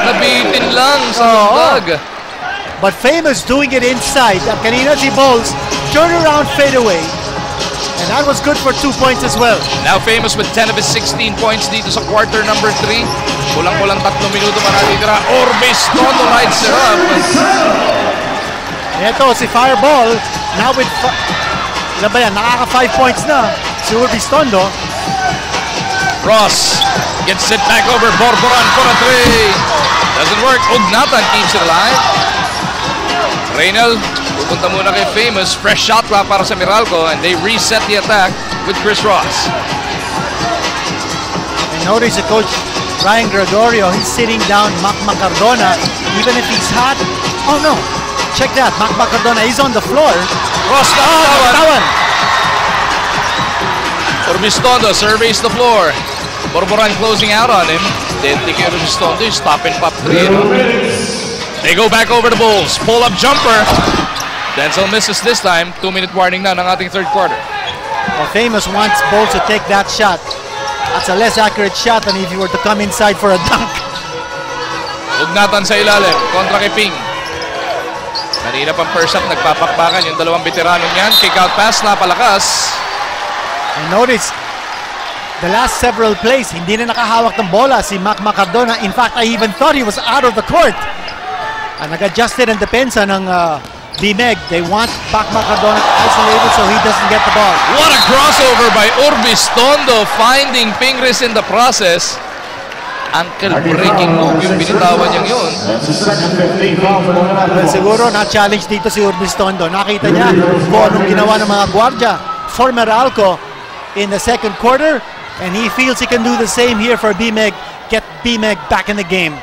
S1: Nabitin lang sa lundag.
S2: But Famous doing it inside. Kanina si Bowles, turnaround fadeaway. And that was good for 2 points as well.
S1: Now Famous with 10 of his 16 points dito sa quarter number 3. Kulang-kulang 3 minuto para natitira. Orbis Tondo rides it up.
S2: Ito si Fireball. Now with ilan ba yan? Nakaka 5 points na. Si Orbis Tondo.
S1: Ross gets it back over. Borboran for a 3. Doesn't work. Ugnatan keeps it alive. Reynald pupunta muna kay Famous. Fresh shot clock para sa Meralco, and they reset the attack with Chris Ross.
S2: And notice the coach Ryan Gregorio, he's sitting down Macmac Cardona, even if he's hot. Oh no, check that, Macmac Cardona is on the floor.
S1: Ross
S2: tawan.
S1: Orbistondo surveys the floor. Borboran closing out on him. Then the Orbistondo is stop and pop 3. They go back over the Bulls. Pull-up jumper. Denzel misses this time. 2-minute warning na ng ating third quarter.
S2: Well, Famous wants Bowles to take that shot. That's a less accurate shot than if you were to come inside for a dunk.
S1: Ugnatan sa ilalim. Kontra kay Ping. Kanina pang first up, nagpapakbakan yung dalawang veteranong yan. Kick out pass, napalakas.
S2: And notice, the last several plays, hindi na nakahawak ng bola si Macmac Cardona. In fact, I even thought he was out of the court. Nag-adjusted ang depensa ng Bmeg. They want Macmac Cardona isolated so he doesn't get the ball.
S1: What a crossover by Orbistondo, finding Pingris in the process. Ankle-breaking move yung binitawan niyang yun.
S2: Well, siguro na-challenge dito si Orbistondo. Nakita niya kung anong ginawa ng mga gwardya for Meralco in the second quarter, and he feels he can do the same here for Bmeg. Get Bmeg back in the game.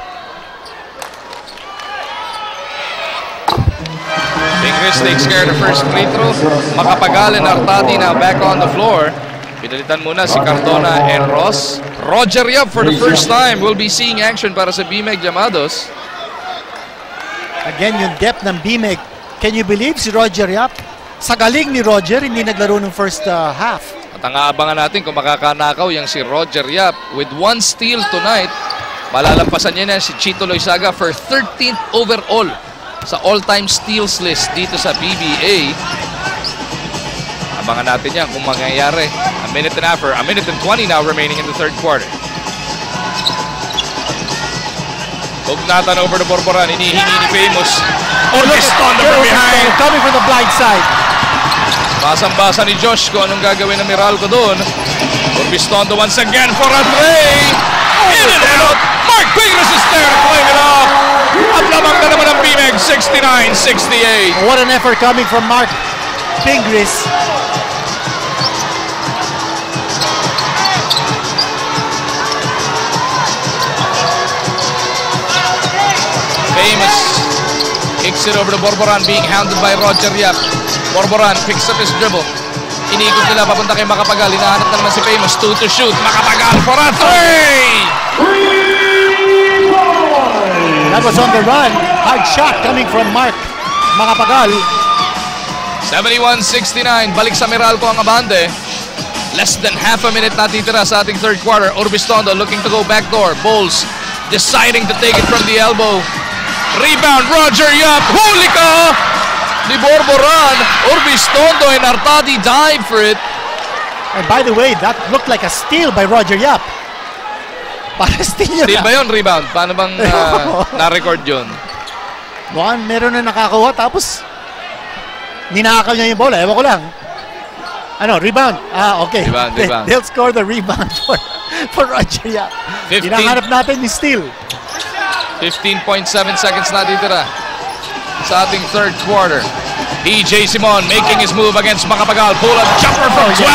S1: Pingris takes care of the first free throw. Makapagal and Artadi now back on the floor. Pinalitan muna si Cardona and Ross. Roger Yap for the first time will be seeing action para sa Bmeg Llamados.
S2: Again, yung depth ng Bmeg. Can you believe si Roger Yap? Sa galing ni Roger, hindi naglaro ng first half.
S1: At ang aabangan natin kung makakanakaw yung si Roger Yap with 1 steal tonight. Malalampasan niya na si Chito Loizaga for 13th overall sa all-time steals list dito sa PBA. Abangan natin yan kung mangyayari. A minute and 20 now remaining in the third quarter. Ugnatan over the Borboran. Hinihingi ni Famous. Orbistondo from behind.
S2: Coming from the blind side.
S1: Basang-basa ni Josh kung anong gagawin ng Meralco doon. Orbistondo once again for a 3. In and out. Mark Pingris is there to claim it off. At lamang na naman ang Bmeg, 69-68.
S2: What an effort coming from Mark Pingris.
S1: Famous kicks it over to Borboran, being hounded by Roger Yap. Borboran picks up his dribble. Iniikot nila papunta kay Makapagal. Hinahanap na naman si Famous. 2 to shoot. Makapagal for a 3!
S2: That was on the run. Hard shot coming from Mark Makapagal.
S1: 71-69. Balik sa Meralco ang abante. Less than half a minute natitira sa ating third quarter. Orbistondo looking to go backdoor. Bowles deciding to take it from the elbow. Rebound, Roger Yap. Huli ka! Ni Borboran. Orbistondo and Artadi dive for it.
S2: And by the way, that looked like a steal by Roger Yap. Para steal yun.
S1: Steal ba yun? Rebound? Paano bang na-record yun?
S2: Mukhang meron na nakakuha tapos ninakaw niya yung bola. Ewan ko lang. Ano, rebound? Okay.
S1: Rebound.
S2: They'll score the rebound for Roger Yap. Hinahanap natin yung steal.
S1: 15.7 seconds na ditira sa ating third quarter. PJ Simon making his move against Macapagal. Pull-up jumper from 12.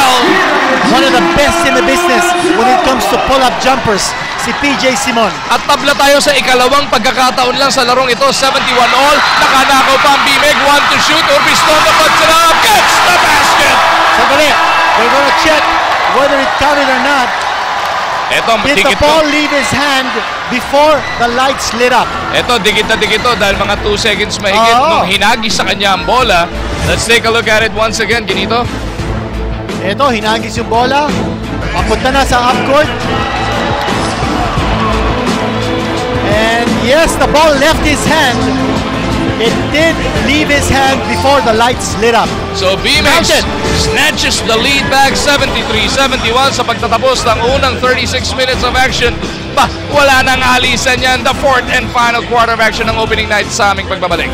S2: One of the best in the business when it comes to pull-up jumpers, si PJ Simon.
S1: At tabla tayo sa ikalawang pagkakataon lang sa larong ito. 71 all. Nakanakaw pa ang Bmeg. 1 to shoot. Urbistondo puts it up. Gets the basket.
S2: Sandali. They're gonna check whether it counted or not. Did the ball leave his hand before the lights lit up?
S1: Ito, dikit na dikit to dahil mga 2 seconds mahigit nung hinagis sa kanya ang bola. Let's take a look at it once again, Ginito.
S2: Ito, hinagis yung bola. Papunta na sa upcourt. And yes, the ball left his hand. It did leave his hand before the lights lit up.
S1: So Bmeg snatches the lead back 73-71 sa pagtatapos ng unang 36 minutes of action. Wala nang alisan yan. The fourth and final quarter of action ng opening night sa aming pagbabalik.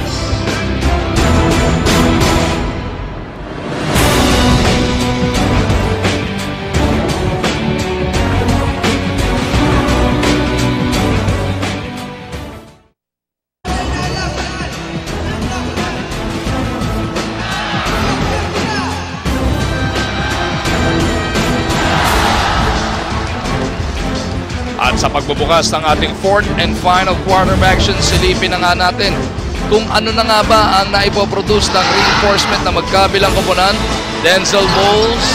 S1: At sa pagbubukas ng ating fourth and final quarter of action, silipin na nga natin kung ano na nga ba ang naipoproduce ng reinforcement na magkabilang koponan. Denzel Bowles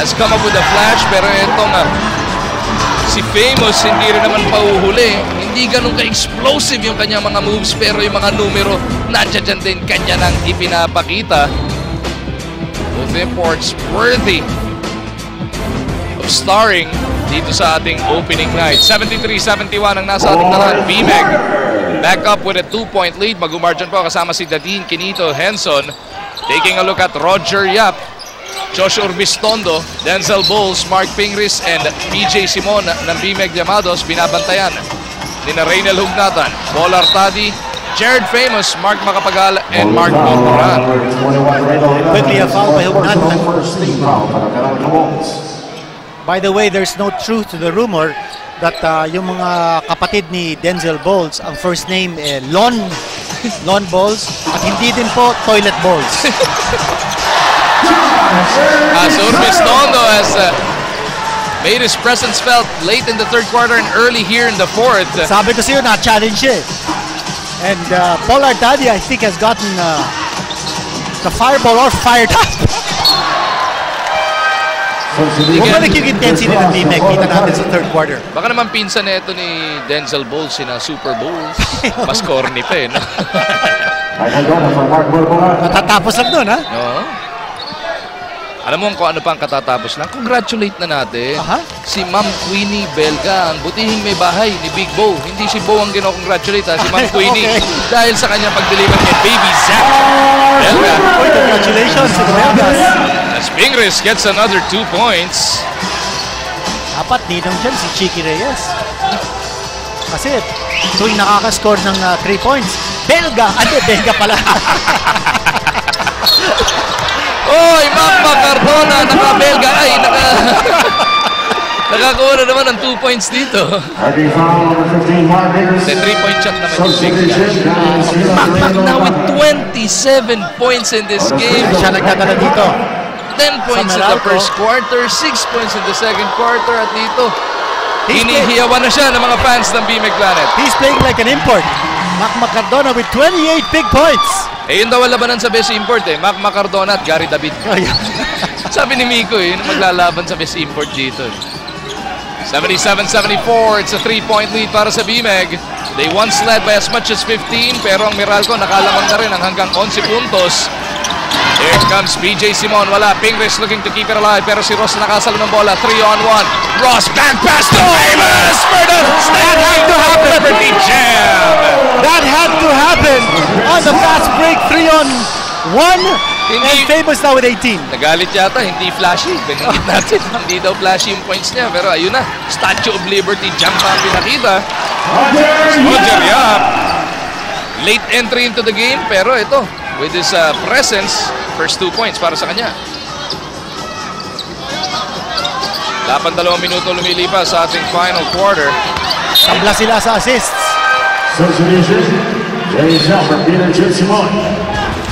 S1: has come up with a flash, pero itong si Famous hindi rin naman pauhuli. Hindi ganun ka-explosive yung kanyang mga moves, pero yung mga numero nandiyan din kanya nang ipinapakita. Both imports worthy of starring dito sa ating opening night. 73-71 ang nasa ating talan. Bmeg back up with a 2-point lead. Mag-umargin po kasama si Dadin Quinito Henson. Taking a look at Roger Yap, Josh Urbistondo, Denzel Bowles, Mark Pingris, and PJ Simon ng Bmeg Llamados. Binabantayan ni na Reynel Hugnatan, Paul Artadi, Jared Famous, Mark Macapagal, and Mark Kontra.
S2: Quickly a foul by Hugnatan. By the way, there's no truth to the rumor that yung mga kapatid ni Denzel Bowles, ang first name Lon Bowles, at hindi din po Toilet Bowles.
S1: So Urbistondo has made his presence felt late in the third quarter and early here in the fourth.
S2: Sabi ko sa'yo, na-challenge siya. And Paul Artadi, I think, has gotten the fireball or fired up. Bumalik yung intensity ng Bmeg. Kita natin sa third quarter.
S1: Baka naman pinsan na ito ni Denzel Bowles na Super Bowls. Mas corny pa no?
S2: Matatapos lang doon, ha?
S1: Oo. Alam mo kung ano pa ang katatapos lang? Congratulate na natin si Ma'am Queenie Belga, ang butihing may bahay ni Big Bo. Hindi si Bo ang gino-congratulate, si Ma'am Queenie. Dahil sa kanyang pag-deliver kay Baby Zach Belga.
S2: Congratulations to the Belgas.
S1: As Pingris gets another 2 points.
S2: Dapat ninang dyan si Chicky Reyes. Kasi tuwing nakaka-score ng 3 points, Belga pala.
S1: Oy, Mama Cardona, naka-Belga. Ay, nakakuha na naman ng 2 points dito. 3-point shot naman yung Belga. Mac now with 27 points in this game.
S2: Siya nagdadala dito.
S1: 10 points in the first quarter, 6 points in the second quarter, at dito hinihiyawan na siya ng mga fans ng Bmeg Planet.
S2: He's playing like an import. Mac Cardona with 28 big points.
S1: Yun daw ang labanan sa best import Mac Cardona at Gary David. Sabi ni Miko maglalaban sa best import dito. 77-74, it's a 3-point lead para sa Bmeg. They once led by as much as 15, pero ang Meralco nakalamang na rin ang hanggang 11 puntos. Here comes PJ Simon. Wala. Pingris looking to keep it alive. Pero si Ross nakasalo ng bola. 3-on-1. Ross back pass to Famous. That had to happen. Liberty jam.
S2: That had to happen on the fast break. 3-on-1. And Famous now with 18.
S1: Nagalit yata, hindi flashy. Binigit natin. Hindi daw flashy yung points niya. Pero ayun na, Statue of Liberty jump pa ang pinakita. Roger Yap. Late entry into the game, pero ito, with his presence, first 2 points para sa kanya. Laban 2 minuto lumilipas sa ating final quarter.
S2: Tabla sila sa assists.
S6: Substitution, James Yap for Peter J. Simon.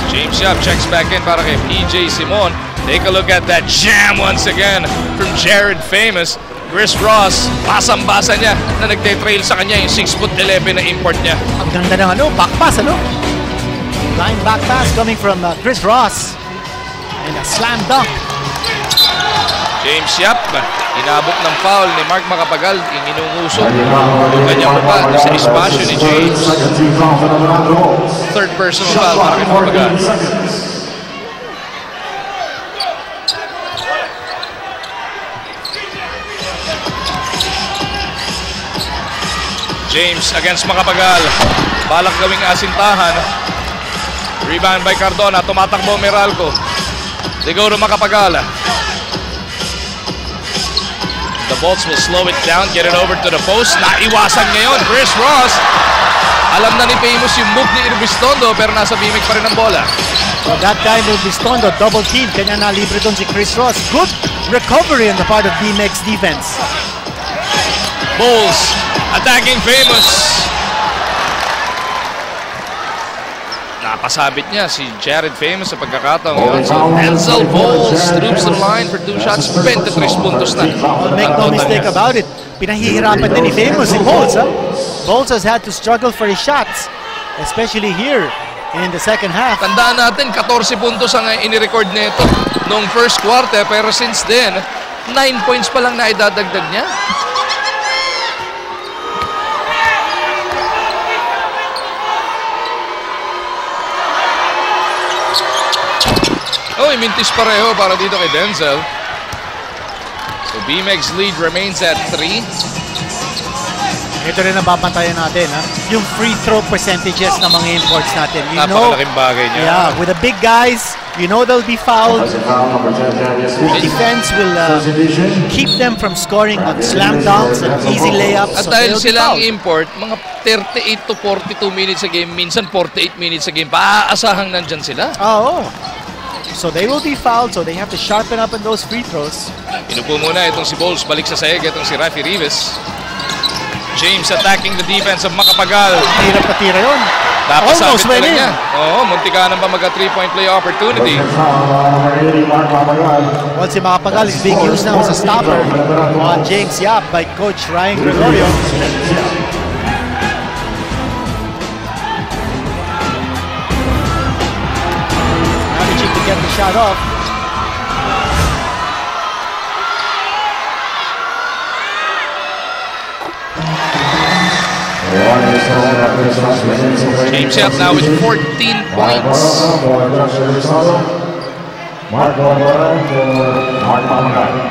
S1: James Yap checks back in para kay PJ Simon. Take a look at that jam once again from Jared Famous. Chris Ross, basang-basa niya na nagte-trail sa kanya yung 6'11" na import niya.
S2: Ang ganda ng back pass, Line back pass coming from Chris Ross. And a slam dunk.
S1: James Yap, inabot ng foul ni Mark Macapagal, inungusok yung kanyang mukha sa espasyo ni James. Third personal foul para kay Macapagal. James against Macapagal. Balak gawing asintahan. Rebound by Cardona. Tumatakbo Meralco. They go to Macapagal. The Bolts will slow it down, get it over to the post. Naiwasan ngayon, Chris Ross. Alam na ni Famous yung move ni Irbistondo, pero nasa Bmeg pa rin ang bola.
S2: So that time Irbistondo, double team. Kanya nalibre doon si Chris Ross. Good recovery on the part of Bmeg's defense.
S1: Bulls attacking Famous. Napasabit niya si Jared Famous sa pagkakataon yun. So Denzel Bulls troops the line for 2 shots, 23 puntos na.
S2: Well, make no mistake about it. Pinahihirapan din ni Famous si Bulls. Bulls has had to struggle for his shots, especially here in the second half.
S1: Tandaan natin, 14 puntos ang inirecord nito noong first quarter, pero since then, 9 points pa lang na idadagdag niya. Oh, mintis pareho para dito kay Denzel. So Bmeg's lead remains at 3.
S2: Ito rin ang babantayan natin, yung free throw percentages ng mga imports natin.
S1: Napakalaking bagay niya.
S2: Yeah, with the big guys, they'll be fouled. The defense will keep them from scoring on slam dunks and easy layups.
S1: At dahil sila ang import, mga 38 to 42 minutes a game, minsan 48 minutes a game, paasahang nandyan sila.
S2: Oo. So they will be fouled, so they have to sharpen up on those free throws.
S1: Inupo muna itong si Bulls, balik sa sahig itong si Rafi Rivas. James attacking the defense of Macapagal.
S2: Hirap na tira yun.
S1: Napasabit talaga niya. Oo, muntikan pa magka 3-point play opportunity.
S2: Well, si Macapagal is being used now as a stopper on James Yap by Coach Ryan Gregorio. Managing to get the shot off.
S1: James Yap now with 14 points.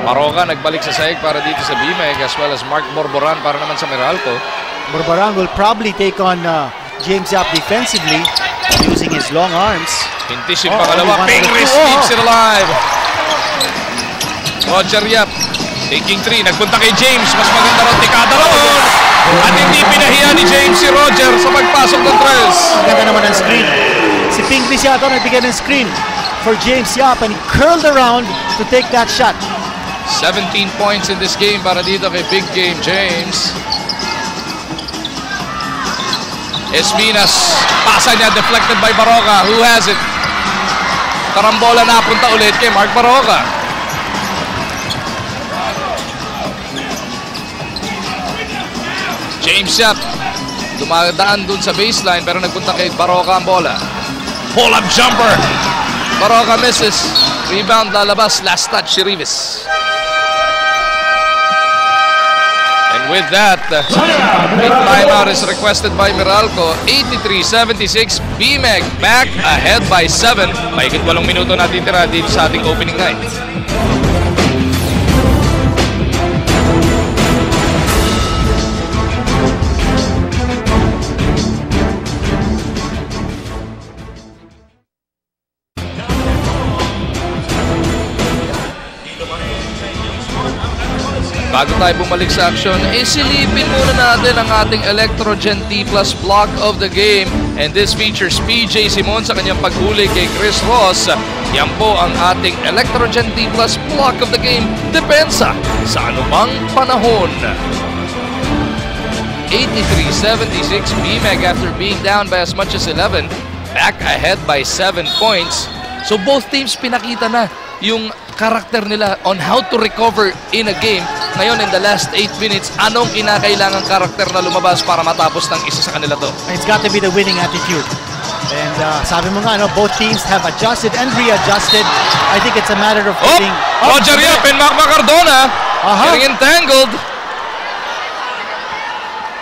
S1: Maroka nagbalik sa sahig para dito sa Bmeg, as well as Mark Borboran para naman sa Meralco.
S2: Borboran will probably take on James Yap defensively using his long arms.
S1: Hintis yung pangalawa. Pingris keeps it alive. Roger Yap taking 3. Nagpunta kay James. Mas maganda ron tikada ron. At hindi pinahiya ni James si Roger sa pagpasok ng tres.
S2: Ang ganda naman ang screen. Si Pingris yata nagbigay ng screen for James Yap and he curled around to take that shot.
S1: 17 points in this game para dito kay Big Game James. Espinas, pasa niya, deflected by Baroka. Who has it? Karambola napunta ulit kay Mark Baroka. James Yap, dumadaan dun sa baseline pero nagpunta kay Baroka ang bola. Pull-up jumper. Baroka misses. Rebound, lalabas. Last touch si Rivas. And with that, big timeout is requested by Meralco. 83-76. Bmeg back ahead by 7. Mahigit 8 minuto natin tira dito sa ating opening night. Bago tayo bumalik sa action, silipin muna natin ang ating Electrogen T Plus block of the game. And this features PJ Simon sa kanyang paghuli kay Chris Ross. Yan po ang ating Electrogen T Plus block of the game. Depensa sa anumang panahon. 83-76, Bmeg after being down by as much as 11. Back ahead by 7 points. So both teams pinakita na yung karakter nila on how to recover in a game. Ngayon, in the last 8 minutes, anong kinakailangang karakter na lumabas para matapos ng isa sa kanila to?
S2: It's got to be the winning attitude. And sabi mo nga, both teams have adjusted and readjusted. I think it's a matter of getting...
S1: Roger Yap and Mac Cardona getting entangled.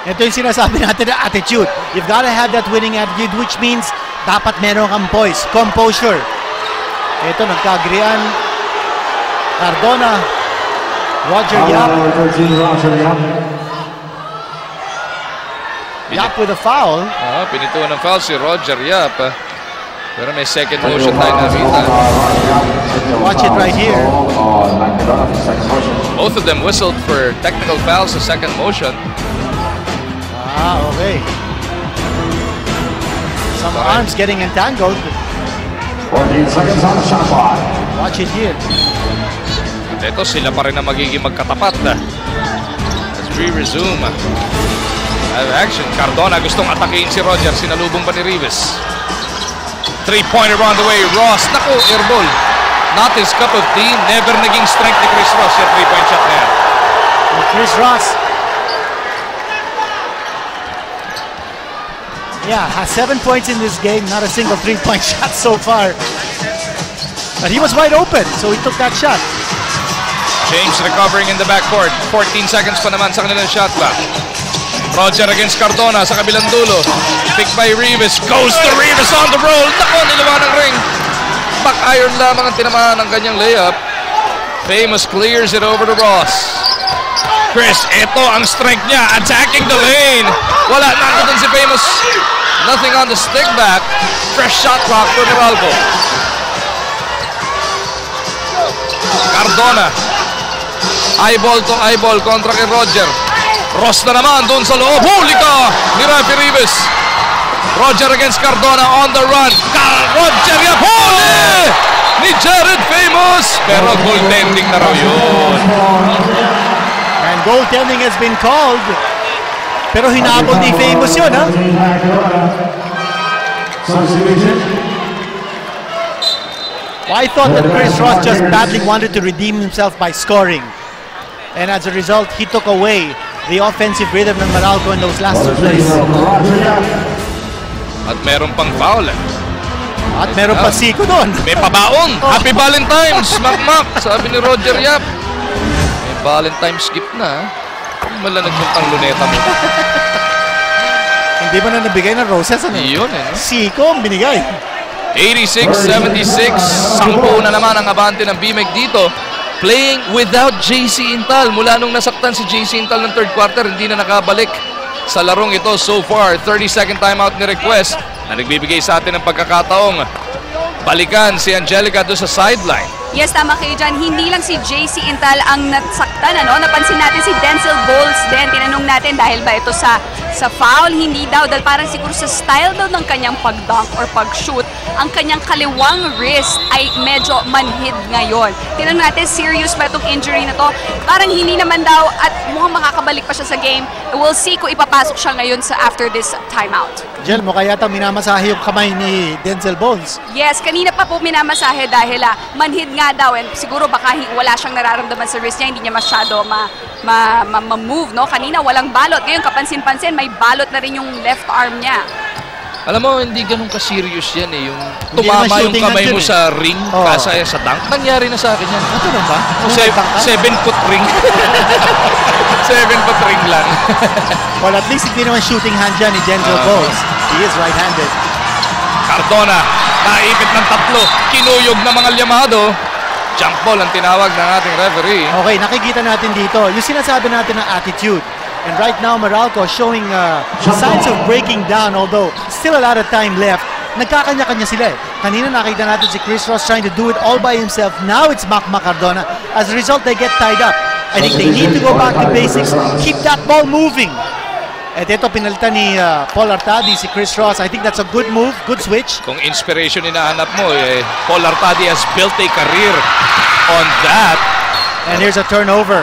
S2: Ito yung sinasabi natin na attitude. You've got to have that winning attitude, which means dapat meron kang poise, composure. Ito, nagkagrian. Cardona, Roger Yap. Yap with a foul.
S1: Pinituan ng foul si Roger Yap. Pero may second motion tayo nakita.
S2: Watch it right here.
S1: Both of them whistled for technical fouls sa second motion.
S2: Okay. Some arms getting entangled.
S6: 14 seconds on the shot clock.
S2: Watch it here.
S1: Ito sila pa rin na magiging magkatapat. As we resume action, Cardona gustong atakin si Roger. Sinalubong pa ni Rivas. 3-pointer on the way. Ross, naku, airball. Not his cup of tea. Never naging strength ni Chris Ross yung 3-point shot na yan.
S2: Chris Ross, has 7 points in this game. Not a single 3-point shot so far. But he was wide open, so he took that shot.
S1: James recovering in the backcourt. 14 seconds pa naman sa kanilang shot clock. Roger against Cardona sa kabilang dulo. Picked by Rivas. Goes to Rivas on the roll. Nako, nilawa ng ring. Back iron lamang ang tinamaan ng kanyang layup. Famous clears it over to Ross. Chris, ito ang strength niya. Attacking the lane. Wala na si Famous. Nothing on the stick back. Fresh shot clock for Meralco. Cardona. Eyeball to eyeball kontra kay Roger. Ross na naman doon sa loob. Huli ka ni Rafi Rivas. Roger against Cardona on the run. Roger Yap. Huli ni Jared Famous. Pero goaltending na raw yun.
S2: And goaltending has been called. Pero hinabol ni Famous yun, ha? Well, I thought that Chris Ross just badly wanted to redeem himself by scoring. And as a result, he took away the offensive rhythm ng Meralco in those last 2 plays.
S1: At meron pang foul.
S2: At meron pa siko doon.
S1: May pabaon. Happy Valentine's, Mac. Sabi ni Roger Yap. May Valentine's gift na. Malanag yung pang luneta mo.
S2: Hindi ba na nabigay ng roses? Ano?
S1: Yun eh. No?
S2: Siko ang binigay.
S1: 86-76. 10 na naman ang abante ng Bmeg dito. Playing without JC Intal. Mula nung nasaktan si JC Intal ng third quarter, hindi na nakabalik sa larong ito so far. 30-second timeout ni request na nagbibigay sa atin ng pagkakataong balikan si Angelica doon sa sideline.
S3: Yes, tama kayo dyan. Hindi lang si JC Intal ang nasaktan, ano? Napansin natin si Denzel Bowles din. Tinanong natin dahil ba ito sa foul? Hindi daw. Dahil parang siguro sa style daw ng kanyang pag-dunk or pag-shoot, ang kanyang kaliwang wrist ay medyo manhid ngayon. Tinanong natin, serious ba itong injury na to? Parang hindi naman daw at mukhang makakabalik pa siya sa game. We'll see kung ipapasok siya ngayon sa after this timeout.
S2: Jel, mukha yata minamasahe yung kamay ni Denzel Bowles.
S3: Yes, kanina pa po minamasahe dahil manhid nga daw and siguro baka wala siyang nararamdaman sa wrist niya, hindi niya masyado ma-move, no? Kanina walang balot. Ngayon kapansin-pansin, may balot na rin yung left arm niya.
S1: Alam mo, hindi ganun ka-serious yan eh. Yung tumama yung kamay mo sa ring, kasa sa dunk. Nangyari na sa akin yan.
S2: Ito na ba?
S1: 7-foot ring. 7-foot ring lang.
S2: Well, at least hindi naman shooting hand dyan ni Denzel Bowles. He is right-handed.
S1: Cardona, naipit ng 3. Kinuyog ng mga Llamados. Jump ball ang tinawag ng ating referee.
S2: Okay, nakikita natin dito yung sinasabi natin ng attitude. And right now, Meralco showing signs of breaking down, although still a lot of time left. Nagkakanya-kanya sila eh. Kanina nakita natin si Chris Ross trying to do it all by himself. Now it's Mac Cardona. As a result, they get tied up. I think they need to go back to basics, keep that ball moving. At ito, pinalitan ni Paul Artadi, si Chris Ross. I think that's a good move, good switch.
S1: Kung inspiration hinahanap mo, Paul Artadi has built a career on that.
S2: And here's a turnover.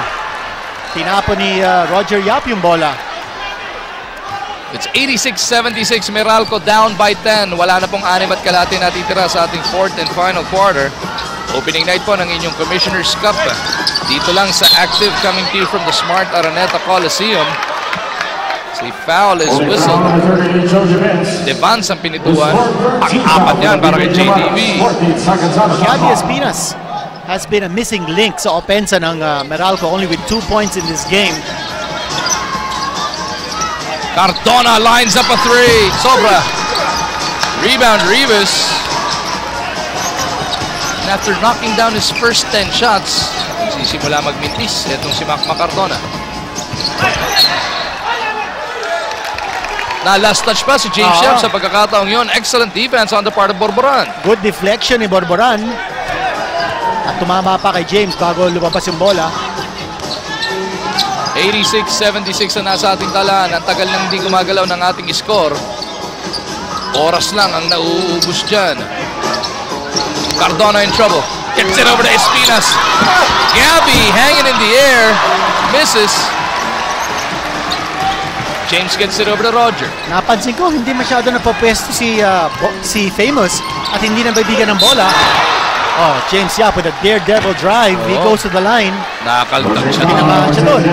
S2: Tinapo ni Roger Yap yung bola.
S1: It's 86-76, Meralco down by 10. Wala na pong 6 at kalahati natitira sa ating 4th and final quarter. Opening night po ng inyong Commissioner's Cup. Dito lang sa active, coming to you from the Smart Araneta Coliseum. Si foul is whistled. Devance ang pinituan. Ang 4 yan para kay JDV.
S2: Gabby Espinas has been a missing link sa opensa ng Meralco, only with 2 points in this game.
S1: Cardona lines up a 3. Sobra. Rebound Rivas. And after knocking down his first 10 shots, sisimula magmintis itong si Mac Cardona. Na last touch pa si James Yap sa pagkakataong yon. Excellent defense on the part of Borboran.
S2: Good deflection ni Borboran. At tumama pa kay James bago lumabas yung bola.
S1: 86-76 na nasa ating talaan. Ang tagal nang hindi gumagalaw ng ating score. Oras lang ang nauubos dyan. Cardona in trouble. Gets it over to Espinas. Gabby hanging in the air. Misses. James gets it over to Roger.
S2: Napansin ko, hindi masyado napapwesto si Famous at hindi na bibigyan ng bola. Oh, James Yap with a daredevil drive. He goes to the line.
S1: Nakakaltag siya.
S2: Tinamaan siya doon.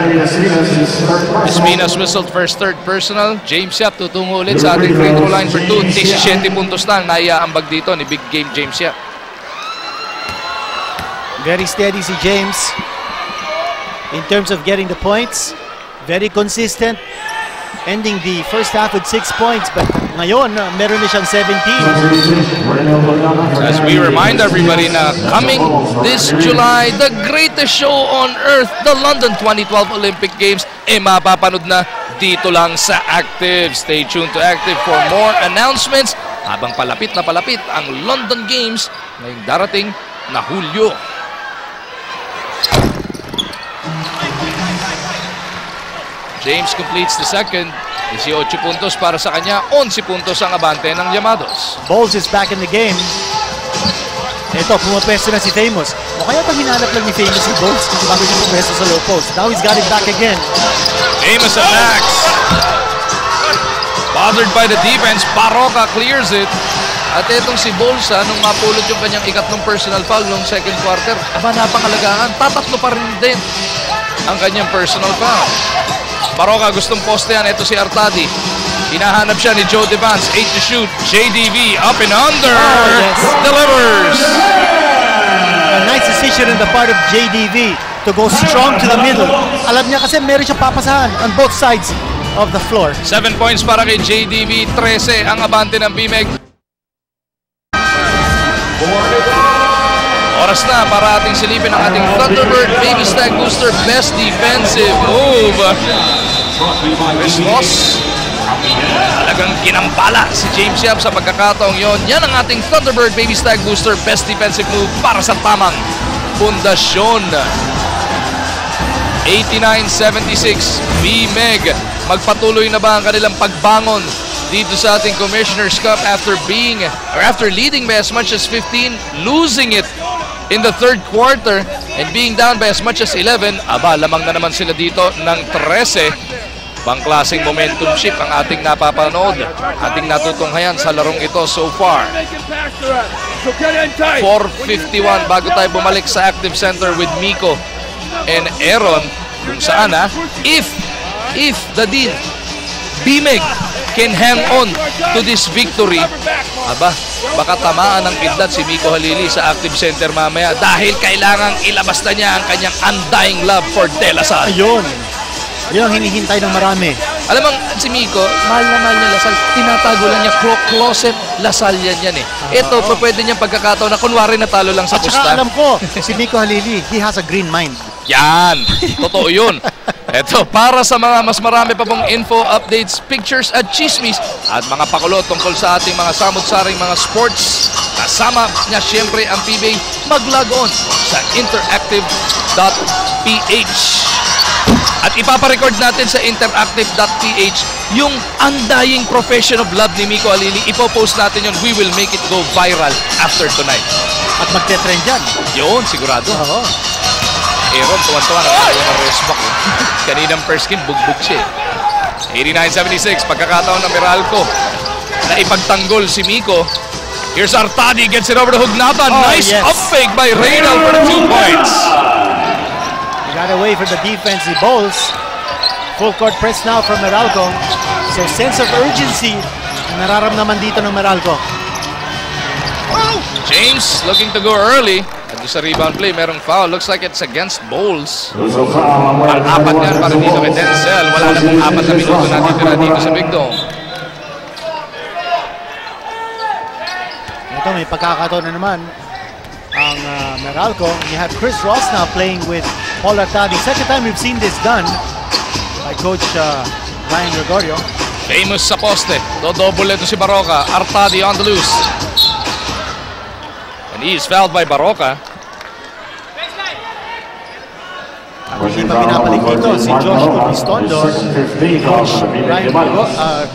S1: Espinas whistled first third personal. James Yap tutungo ulit sa ating free throw line for 2. 17 puntos lang. Naiaambag dito ni Big Game James Yap.
S2: Very steady si James. In terms of getting the points, very consistent. Ending the first half with 6 points, but ngayon, meron na siyang 17.
S1: As we remind everybody na coming this July, the greatest show on earth, the London 2012 Olympic Games, mapapanood na dito lang sa Active. Stay tuned to Active for more announcements habang palapit na palapit ang London Games ngayong darating na Hulyo. James completes the second. 18 puntos para sa kanya. 11 puntos ang abante ng Llamados.
S2: Bowles is back in the game. Ito, pumapwesto na si Famous. O kaya pa hinanap lang ni Famous si Bowles bago siya pumwesto sa low post. Now he's got it back again.
S1: Famous attacks. Bothered by the defense, Parroca clears it. At itong si Bowles, nung mapulot yung kanyang ikatlong personal foul nung second quarter, napangalagaan, tatatlo pa rin din ang kanyang personal foul. Parroca gustong postean. Ito si Artadi. Hinahanap siya ni Joe Devance. 8 to shoot. JDV up and under. Delivers.
S2: A nice decision on the part of JDV to go strong to the middle. Alam niya kasi meron siya papasahan on both sides of the floor.
S1: 7 points para kay JDV. 13 ang abante ng Bmeg. Oras na para ating silipin ang ating Thunderbird Baby Stag Booster Best Defensive Move. Chris Ross. Talagang ginambala si James Yap sa pagkakataong yon. Yan ang ating Thunderbird Baby Stag Booster Best Defensive Move para sa tamang pundasyon. 89-76 Bmeg. Magpatuloy na ba ang kanilang pagbangon dito sa ating Commissioner's Cup after leading by as much as 15, losing it in the third quarter and being down by as much as 11. Aba, lamang na naman sila dito ng 13. Pangklaseng momentum shift ang ating napapanood, ating natutunghayan sa larong ito so far. 4:51 bago tayo bumalik sa Active Center with Miko and Aaron, kung saan if the Dean Bmeg can hang on to this victory, aba, baka tamaan ng kidlat si Miko Halili sa Active Center mamaya dahil kailangang ilabas na niya ang kanyang undying love for De La Salle.
S2: Ayun. Yun ang hinihintay ng marami.
S1: Alam mo, si Miko, mahal na mahal niya La Salle. Tinatago lang niya, closet La Salle yan eh. Ito, pwede niyang pagkakataon na kunwari natalo lang sa
S2: At
S1: pusta.
S2: saka alam ko, si Miko Halili, he has a green mind.
S1: Yan, totoo yun. Eto, para sa mga mas marami pa pong info, updates, pictures at chismis at mga pakulo tungkol sa ating mga samot-saring mga sports, kasama niya siyempre ang PBA, mag-log on sa interactive.ph. At ipaparecord natin sa interactive.ph yung undying profession of love ni Miko Alili. Ipopost natin yun. We will make it go viral after tonight.
S2: At magte-trend yan.
S1: Yun, sigurado.
S2: Oo.
S1: Aaron, tuwan-tuwa na tayo ng resback. Kaninang first skin, bugbog siya. 89-76, pagkakataon ng Meralco na ipagtanggol si Miko. Here's Artadi, gets it over to Hugnatan. Nice up fake by Reynal for the 2 points.
S2: He got away from the defense, he bowls. Full court press now from Meralco. So sense of urgency na nararamdaman dito ng Meralco.
S1: James looking to go early. At sa rebound play, merong foul. Looks like it's against Bowles. Ang-apat yan para dito kay Denzel. Wala na pong 4 na minuto na titira dito sa Big Dome.
S2: Ito, may pagkakataon na naman ang Meralco. You have Chris Ross now playing with Paul Artadi. Second time we've seen this done by Coach Ryan Gregorio.
S1: Famous sa poste. Dodouble ito si Baroka. Artadi on the loose. And he is fouled by Baroka.
S2: Ang hindi pa pinapalik dito si Josh Urbistondo.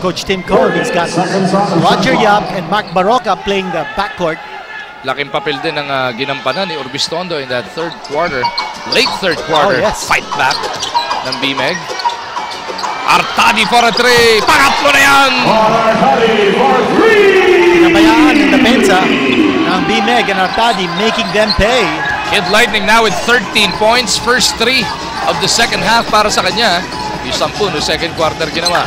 S2: Coach Tim Cole. He's got Roger Yap and Mark Baroka playing the backcourt.
S1: Laking papel din ang ginampanan ni Urbistondo in that third quarter. Late third quarter. Fight back ng Bmeg. Artadi for a 3. Pangatlo na yan!
S2: Pinabayaan ng depensa ng Bmeg and Artadi, making them pay.
S1: Kid Lightning now with 13 points. First 3 of the second half para sa kanya. Yung 10 no second quarter ginawa.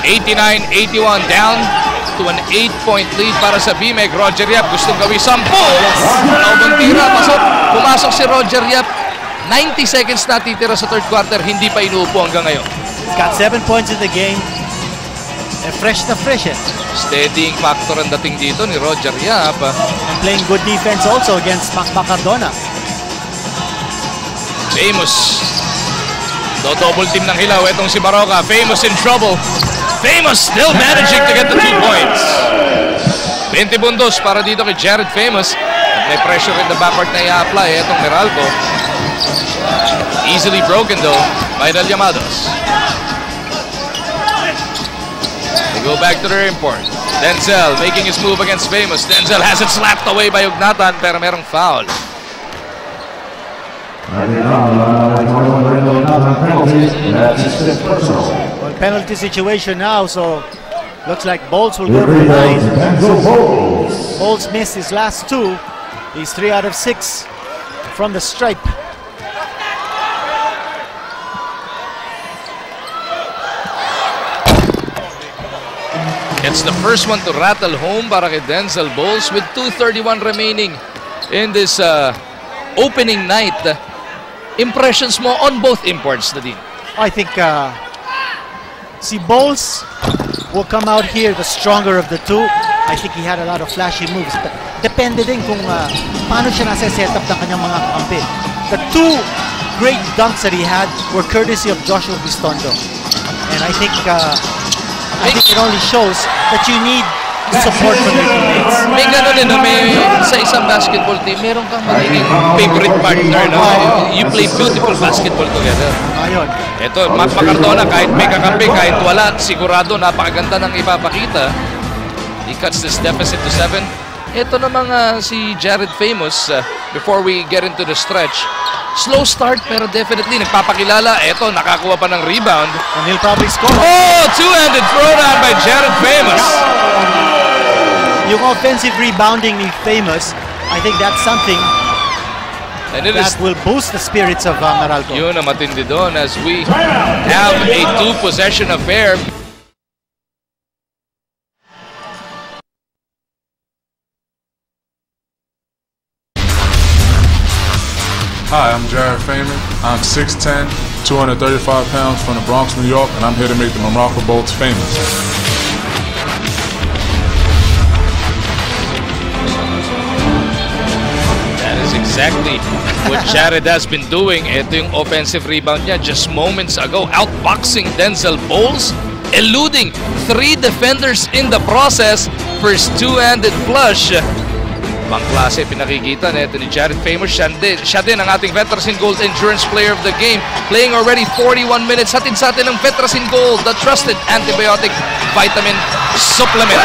S1: 89-81 down to an 8-point lead para sa Bmeg. Roger Yap gustong gawin 10. Naubang tira. Pumasok si Roger Yap. 90 seconds na titira sa third quarter. Hindi pa inuupo hanggang ngayon.
S2: He's got 7 points in the game. And fresh na fresh eh.
S1: Steadying factor ang dating dito ni Roger Yap.
S2: And playing good defense also against Mac Cardona.
S1: Famous. Do-double team ng hilaw. Itong si Baroka. Famous in trouble. Famous still managing to get the 2 points. 20 puntos para dito kay Jared Famous. At may pressure in the backcourt na i-apply. Itong Meralco. Easily broken though by the Llamados. They go back to their import. Denzel making his move against Famous. Denzel has it slapped away by Hugnatan pero merong foul.
S2: Well, penalty situation now, so looks like Bowles will go to the line. Bowles missed his last 2. He's 3 out of 6 from the stripe.
S1: It's the first one to rattle home para kay Denzel Bowles with 2:31 remaining in this opening night. Impressions mo on both imports, Nadine?
S2: I think si Bowles will come out here the stronger of the two. I think he had a lot of flashy moves. But depende din kung paano siya nasa setup ng kanyang mga kampi. The 2 great dunks that he had were courtesy of Joshua Bistondo. And I think it only shows that you need support from your teammates.
S1: May gano'n din, sa isang basketball team, meron kang magiging favorite partner. No? You play beautiful basketball together.
S2: Ayun.
S1: Ito, Mac Cardona, kahit may kakampi, kahit wala, sigurado napakaganda ng ipapakita. He cuts this deficit to 7. Ito namang si Jared Famous, before we get into the stretch, slow start pero definitely nagpapakilala. Ito, nakakuha pa ng rebound.
S2: And he'll probably score.
S1: Oh, two-handed throwdown by Jared Famous.
S2: Yung offensive rebounding ni Famous, I think that's something that will boost the spirits of Meralco.
S1: Yun ang matindi doon as we have a 2-possession affair.
S8: Hi, I'm Jared Famous. I'm 6'10", 235 pounds from the Bronx, New York, and I'm here to make the Meralco Bolts famous.
S1: That is exactly what Jared has been doing. Ito yung offensive rebound niya just moments ago. Outboxing Denzel Bowles, eluding 3 defenders in the process. First two-handed flush. Ibang klase pinakikita na ito ni Jared Famous. Siya din ang ating Veterans in Gold Endurance Player of the Game. Playing already 41 minutes. Hatid sa atin ng Veterans in Gold, the trusted antibiotic vitamin supplement.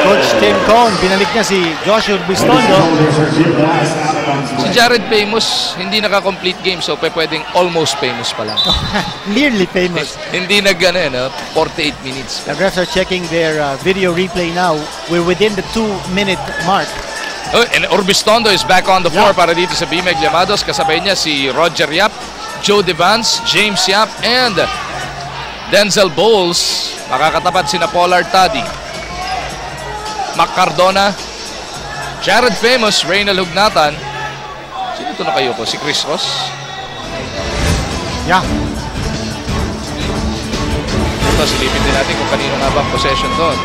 S2: Coach Tim Cohn, binalik niya si Joshua Bistondo.
S1: Si Jared Famous, hindi naka-complete game, so pwedeng almost famous pa lang.
S2: Nearly famous.
S1: Hindi 48 minutes.
S2: The refs are checking their video replay now. We're within the 2-minute mark.
S1: Oh, and Urbistondo is back on the floor para dito sa Bmeg Llamados. Kasabay niya si Roger Yap, Joe Devance, James Yap, and Denzel Bowles. Makakatapat sina Paul Artadi, Mac Cardona, Jared Famous, Reynal Hugnatan. Sino ito na kayo po? Si Chris Ross?
S2: Yeah.
S1: Ito, silipin din natin kung kanino nga ba ang possession doon.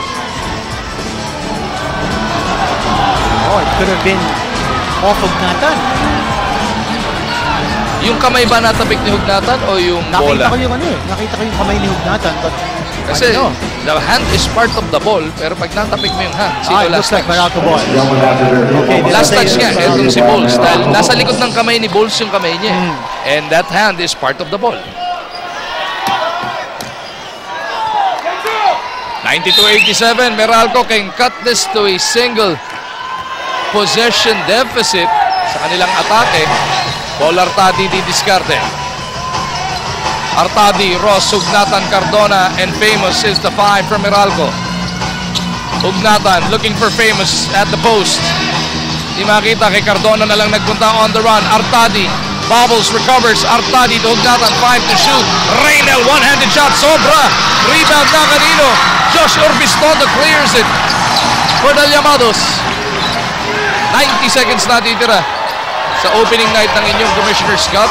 S2: Oh, it could have been off Hugnatan.
S1: Yung kamay ba natapik ni Hugnatan o yung bola?
S2: Nakita ko yung kamay ni Hugnatan. But
S1: kasi the hand is part of the ball, pero pag natapik mo yung hand, sino last touch?
S2: Meralco ball. Okay,
S1: last touch niya, itong si Bowles. Dahil nasa likod ng kamay ni Bowles yung kamay niya. And that hand is part of the ball. 92-87, Meralco can cut this to a single possession deficit sa kanilang atake. Paul Artadi didiskarte. Artadi, Ross, Hugnatan, Cardona, and Famous is the 5 from Meralco. Hugnatan looking for Famous at the post. Di makita kay Cardona na lang nagpunta on the run. Artadi, bobbles, recovers. Artadi to Hugnatan, 5 to shoot. Reynal, one-handed shot, sobra. Rebound na kanino. Josh Urbistondo clears it for the Llamados. 90 seconds na titira sa opening night ng inyong Commissioner's Cup.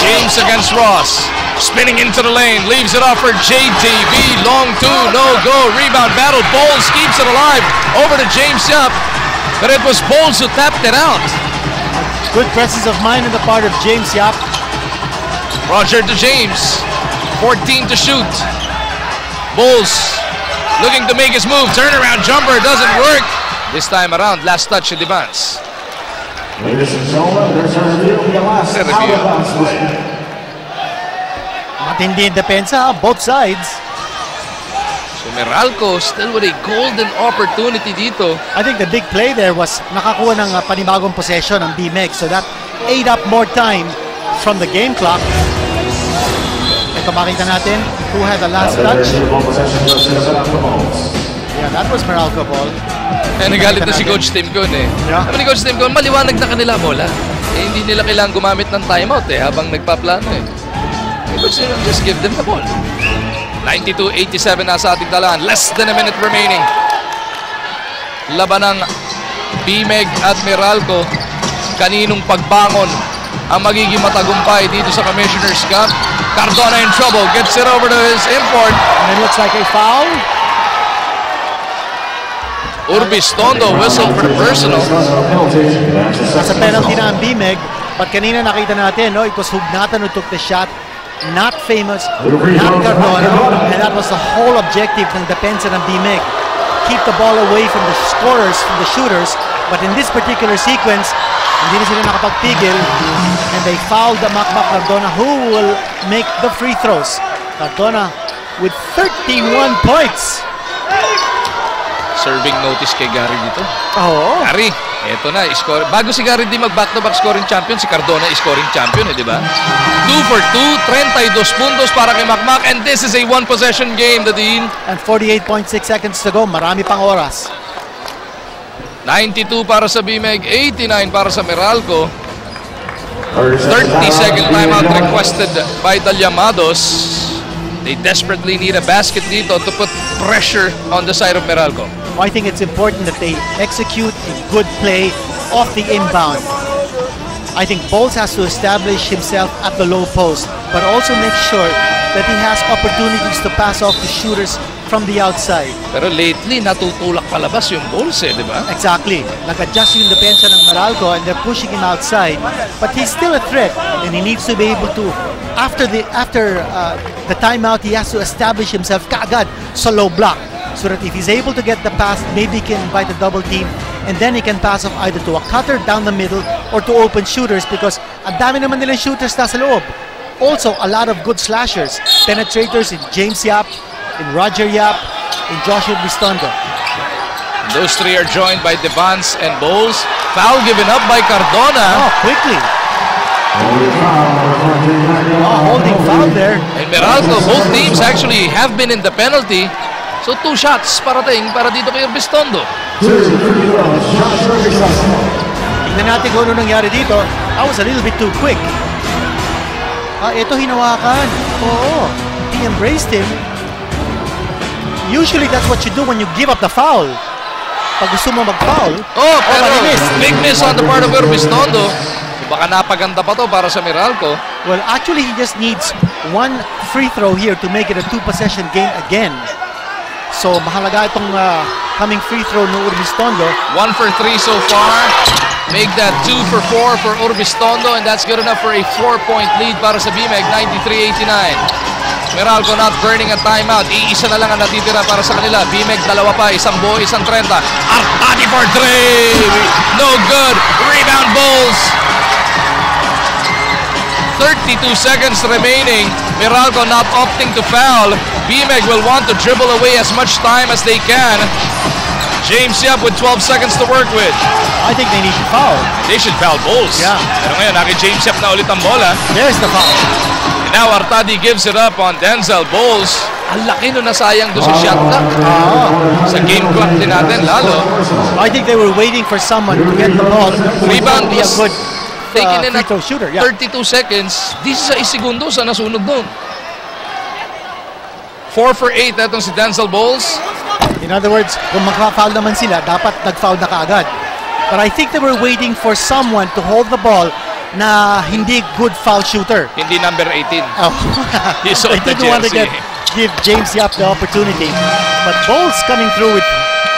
S1: James against Ross. Spinning into the lane. Leaves it off for JTV. Long two. No go. Rebound battle. Bowles keeps it alive. Over to James Yap. But it was Bowles who tapped it out.
S2: Good presence of mind on the part of James Yap.
S1: Roger to James. 14 to shoot. Bowles looking to make his move. Turnaround jumper doesn't work. This time around, last touch in advance.
S6: Ladies and gentlemen, there's a review of the last out-of-bounds play.
S2: Matindi yung depensa, both sides.
S1: So Meralco still with a golden opportunity dito.
S2: I think the big play there was nakakuha ng panibagong possession ng Bmeg, so that ate up more time from the game clock. Ito makita natin who had the last touch. Yeah, that was Meralco ball.
S1: Eh, nagalit na si Coach Tim Cohn eh.
S2: Yeah.
S1: Sabi ni Coach Tim Cohn, maliwanag na kanila bola. Eh, hindi nila kailangan gumamit ng timeout eh, habang nagpaplano eh. Coach Tim Cohn, just give them the ball. 92-87 na sa ating talaan. Less than a minute remaining. Laban ng Bmeg at Meralco. Kaninong pagbangon ang magiging matagumpay dito sa Commissioner's Cup. Cardona in trouble. Gets it over to his import.
S2: And it looks like a foul.
S1: Urbistondo whistle for the personal.
S2: Nasa penalty na ang Bmeg. But kanina nakita natin, no, it was Hugnatan who took the shot. Not Famous, not Cardona. And that was the whole objective ng depensa ng Bmeg. Keep the ball away from the scorers, from the shooters. But in this particular sequence, hindi na sila nakapagpigil. And they fouled the Mac Cardona, who will make the free throws. Cardona with 31 points.
S1: Serving notice kay Gary dito.
S2: Oh.
S1: Gary, eto na, score. Bago si Gary di mag-back-to-back scoring champion, si Cardona scoring champion, di ba? 2 for 2, 32 puntos para kay Macmac, and this is a one-possession game, Dean.
S2: And 48.6 seconds to go, marami pang oras.
S1: 92 para sa Bmeg, 89 para sa Meralco. 30-second timeout requested by the Llamados. They desperately need a basket dito to put pressure on the side of Meralco.
S2: I think it's important that they execute a good play off the inbound. I think Bowles has to establish himself at the low post, but also make sure that he has opportunities to pass off to shooters from the outside.
S1: Pero lately, natutulak palabas yung Bulls di ba?
S2: Exactly. Nag-adjust yung depensa ng Meralco and they're pushing him outside. But he's still a threat and he needs to be able to, after the timeout, he has to establish himself kaagad sa low block. So that if he's able to get the pass, maybe he can invite a double team and then he can pass off either to a cutter down the middle or to open shooters because ang dami naman nilang shooters na sa loob. Also, a lot of good slashers, penetrators in James Yap, in Roger Yap, in Joshua Bistondo.
S1: Those three are joined by Devance and Bowles. Foul given up by Cardona.
S2: Oh, quickly. Holding foul there.
S1: And Meralco, both teams actually have been in the penalty. So 2 shots parating para dito kay Bistondo.
S2: Tignan natin kung ano nangyari dito. I was a little bit too quick. Ito hinawakan. Oo. He embraced him. Usually that's what you do when you give up the foul. Pag gusto mo mag-foul.
S1: Oh, pero big miss on the part of Bistondo. Baka napaganda pa to para sa Meralco.
S2: Well, actually he just needs 1 free throw here to make it a 2-possession game again. So mahalaga itong coming free throw ng Urbistondo.
S1: 1 for 3 so far. Make that 2 for 4 for Urbistondo and that's good enough for a 4-point lead para sa Bmeg, 93-89. Meralco not burning a timeout. Iisa na lang ang natitira para sa kanila. Bmeg dalawa pa, isang buo, isang 30. Artadi for 3. No good. Rebound Bulls. 32 seconds remaining. Meralco not opting to foul. Bmeg will want to dribble away as much time as they can. James Yap with 12 seconds to work with.
S2: I think they need to foul.
S1: They should foul Bulls.
S2: Yeah.
S1: Pero ngayon, naki James Yap na ulit ang bola.
S2: There's the foul.
S1: And now Artadi gives it up on Denzel Bulls. Ang laki nun nasayang doon sa shot clock. Sa game clock din natin, lalo.
S2: I think they were waiting for someone to get the ball.
S1: Rebound
S2: be a good
S1: taken in
S2: free
S1: at
S2: throw shooter. Yeah.
S1: 32 seconds. 16 segundo sa nasunog doon. 4 for 8 etong si Denzel Bulls.
S2: In other words, kung magpa-foul naman sila, dapat nag-foul na kaagad. But I think they were waiting for someone to hold the ball na hindi good foul shooter.
S1: Hindi number 18.
S2: Oh.
S1: He sold
S2: They
S1: the
S2: didn't want to
S1: jersey.
S2: give James Yap the opportunity. But Bulls coming through with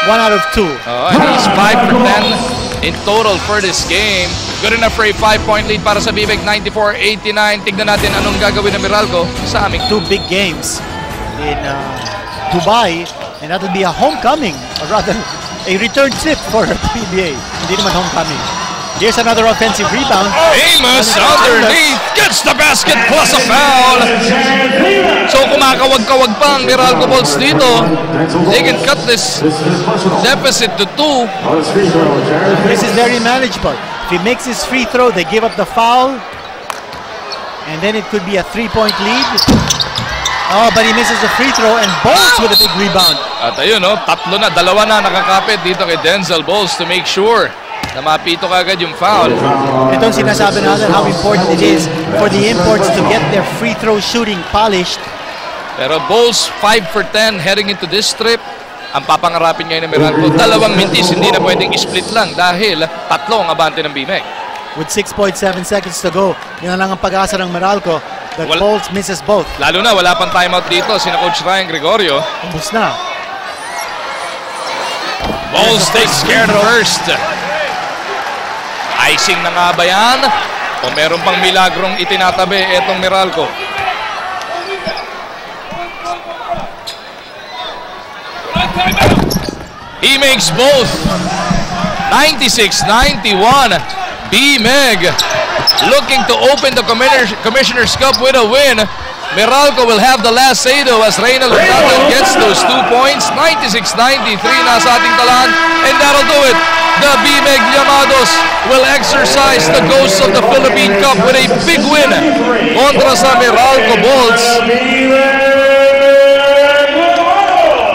S2: 1 out of 2.
S1: Oh, and he's 5 for 10 in total for this game. Good enough for a 5-point lead para sa Bmeg, 94-89. Tignan natin anong gagawin ng Meralco sa aming
S2: 2 big games in Dubai, and that'll be a homecoming, or rather a return trip for PBA. Hindi naman homecoming. Here's another offensive rebound.
S1: Amos underneath gets the basket plus a foul. So kumakawag-kawag pa ang Meralco Bulls dito. They can cut this deficit to 2.
S2: This is very manageable. If he makes his free throw, they give up the foul, and then it could be a 3-point lead. Oh, but he misses the free throw and Bulls with a big rebound.
S1: At ayun, tatlo na, dalawa na nakakapit dito kay Denzel Bulls to make sure na mapito kagad yung foul.
S2: Itong sinasabi natin how important it is for the imports to get their free throw shooting polished.
S1: Pero Bulls 5 for 10 heading into this trip. Ang papangarapin ngayon ng Meralco, 2 mintis, hindi na pwedeng split lang dahil 3 ang abante ng Bmeg.
S2: With 6.7 seconds to go, yun na lang ang pag-asa ng Meralco. The Bulls misses both.
S1: Lalo na, wala pang timeout dito. Sina Coach Ryan Gregorio.
S2: Ubus na.
S1: Bulls takes care of first. Icing na nga ba yan? O meron pang milagrong itinatabi etong Meralco? He makes both. 96-91. Bmeg looking to open the Commissioner's Cup with a win. Meralco will have the last say though as Reynald Hurtado gets those 2 points. 96-93 nasa ating talaan. And that'll do it. The Bmeg Llamados will exercise the ghosts of the Philippine Cup with a big win kontra sa Meralco Bulls.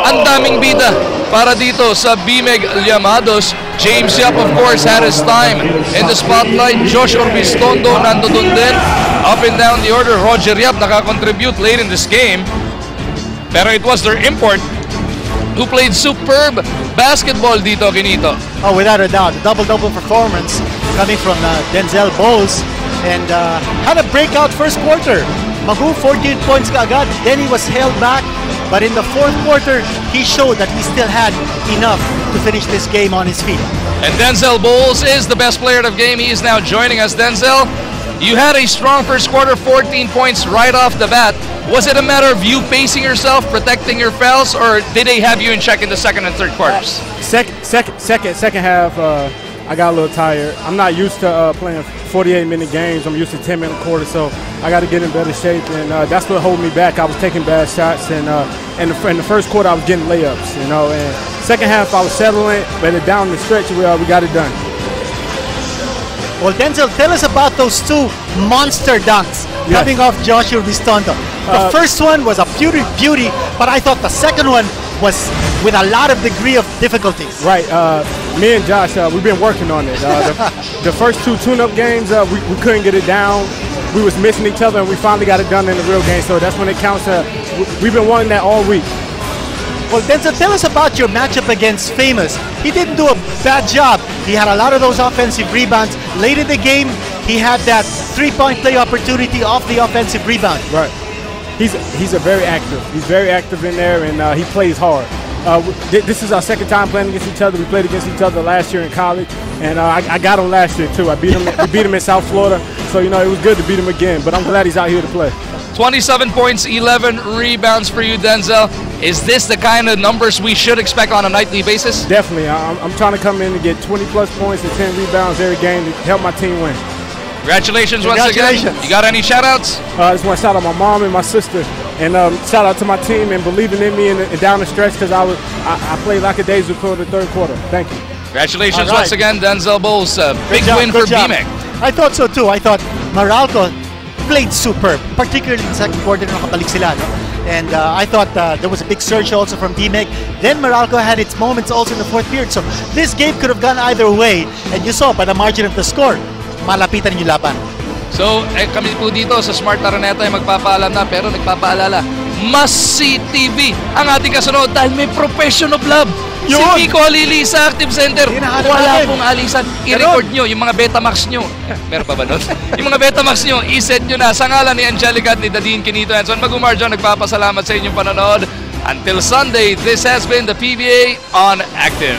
S1: Ang daming bida para dito sa Bmeg Llamados. James Yap, of course, had his time in the spotlight. Josh Urbistondo nandoon din. Up and down the order, Roger Yap nakakontribute late in this game. Pero it was their import who played superb basketball dito, Kinito.
S2: Oh, without a doubt. Double-double performance coming from Denzel Bulls. And had a breakout first quarter. Mag-14 points kaagad. Then he was held back. But in the fourth quarter, he showed that he still had enough to finish this game on his feet.
S1: And Denzel Bowles is the best player of the game. He is now joining us. Denzel, you had a strong first quarter, 14 points right off the bat. Was it a matter of you pacing yourself, protecting your fouls, or did they have you in check in the second and third quarters?
S7: Second half, I got a little tired. I'm not used to playing 48-minute games. I'm used to 10-minute quarters, so I got to get in better shape, and that's what held me back. I was taking bad shots, and in the first quarter, I was getting layups, you know. And second half, I was settling, but down the stretch, we got it done.
S2: Well, Denzel, tell us about those two monster dunks coming off Joshua Bistondo. The first one was a beauty, but I thought the second one was with a lot of degree of difficulties.
S7: Right. Me and Josh, we've been working on it. The first two tune-up games, we couldn't get it down. We was missing each other, and we finally got it done in the real game. So that's when it counts. We've been wanting that all week.
S2: Well, Denzel, tell us about your matchup against Famous. He didn't do a bad job. He had a lot of those offensive rebounds. Late in the game, he had that three-point play opportunity off the offensive rebound.
S7: Right. He's a very active. He's very active in there, and he plays hard. This is our second time playing against each other. We played against each other last year in college, and I got him last year too. We beat him in South Florida, so you know it was good to beat him again. But I'm glad he's out here to play.
S1: 27 points, 11 rebounds for you, Denzel. Is this the kind of numbers we should expect on a nightly basis?
S7: Definitely. I'm trying to come in and get 20-plus points and 10 rebounds every game to help my team win.
S1: Congratulations once again. You got any shout-outs?
S7: I just want to shout out my mom and my sister, and shout out to my team and believing in me and down the stretch, because I played like a daisy for the third quarter. Thank you.
S1: Congratulations once again, Denzel Bowles. Big win for Bmeg.
S2: I thought so too. I thought Meralco played superb, particularly in the second quarter nung nakabalik sila, no? And I thought there was a big surge also from Bmeg. Then Meralco had its moments also in the fourth period. So this game could have gone either way. And you saw by the margin of the score, malapitan yung laban.
S1: So, kami po dito sa Smart Araneta ay magpapaalam na, pero nagpapaalala, Must See TV ang ating kasunod dahil may profession of love. Si Pico Alili sa Active Center. Wala pong alisan. I-record nyo yung mga Betamax nyo. Meron pa ba nun? Yung mga Betamax nyo, i-set nyo na sa ngalan ni Angelica at ni Dadine Quinito. And so, Magumar dyan, nagpapasalamat sa inyong panonood. Until Sunday, this has been the PBA on Active.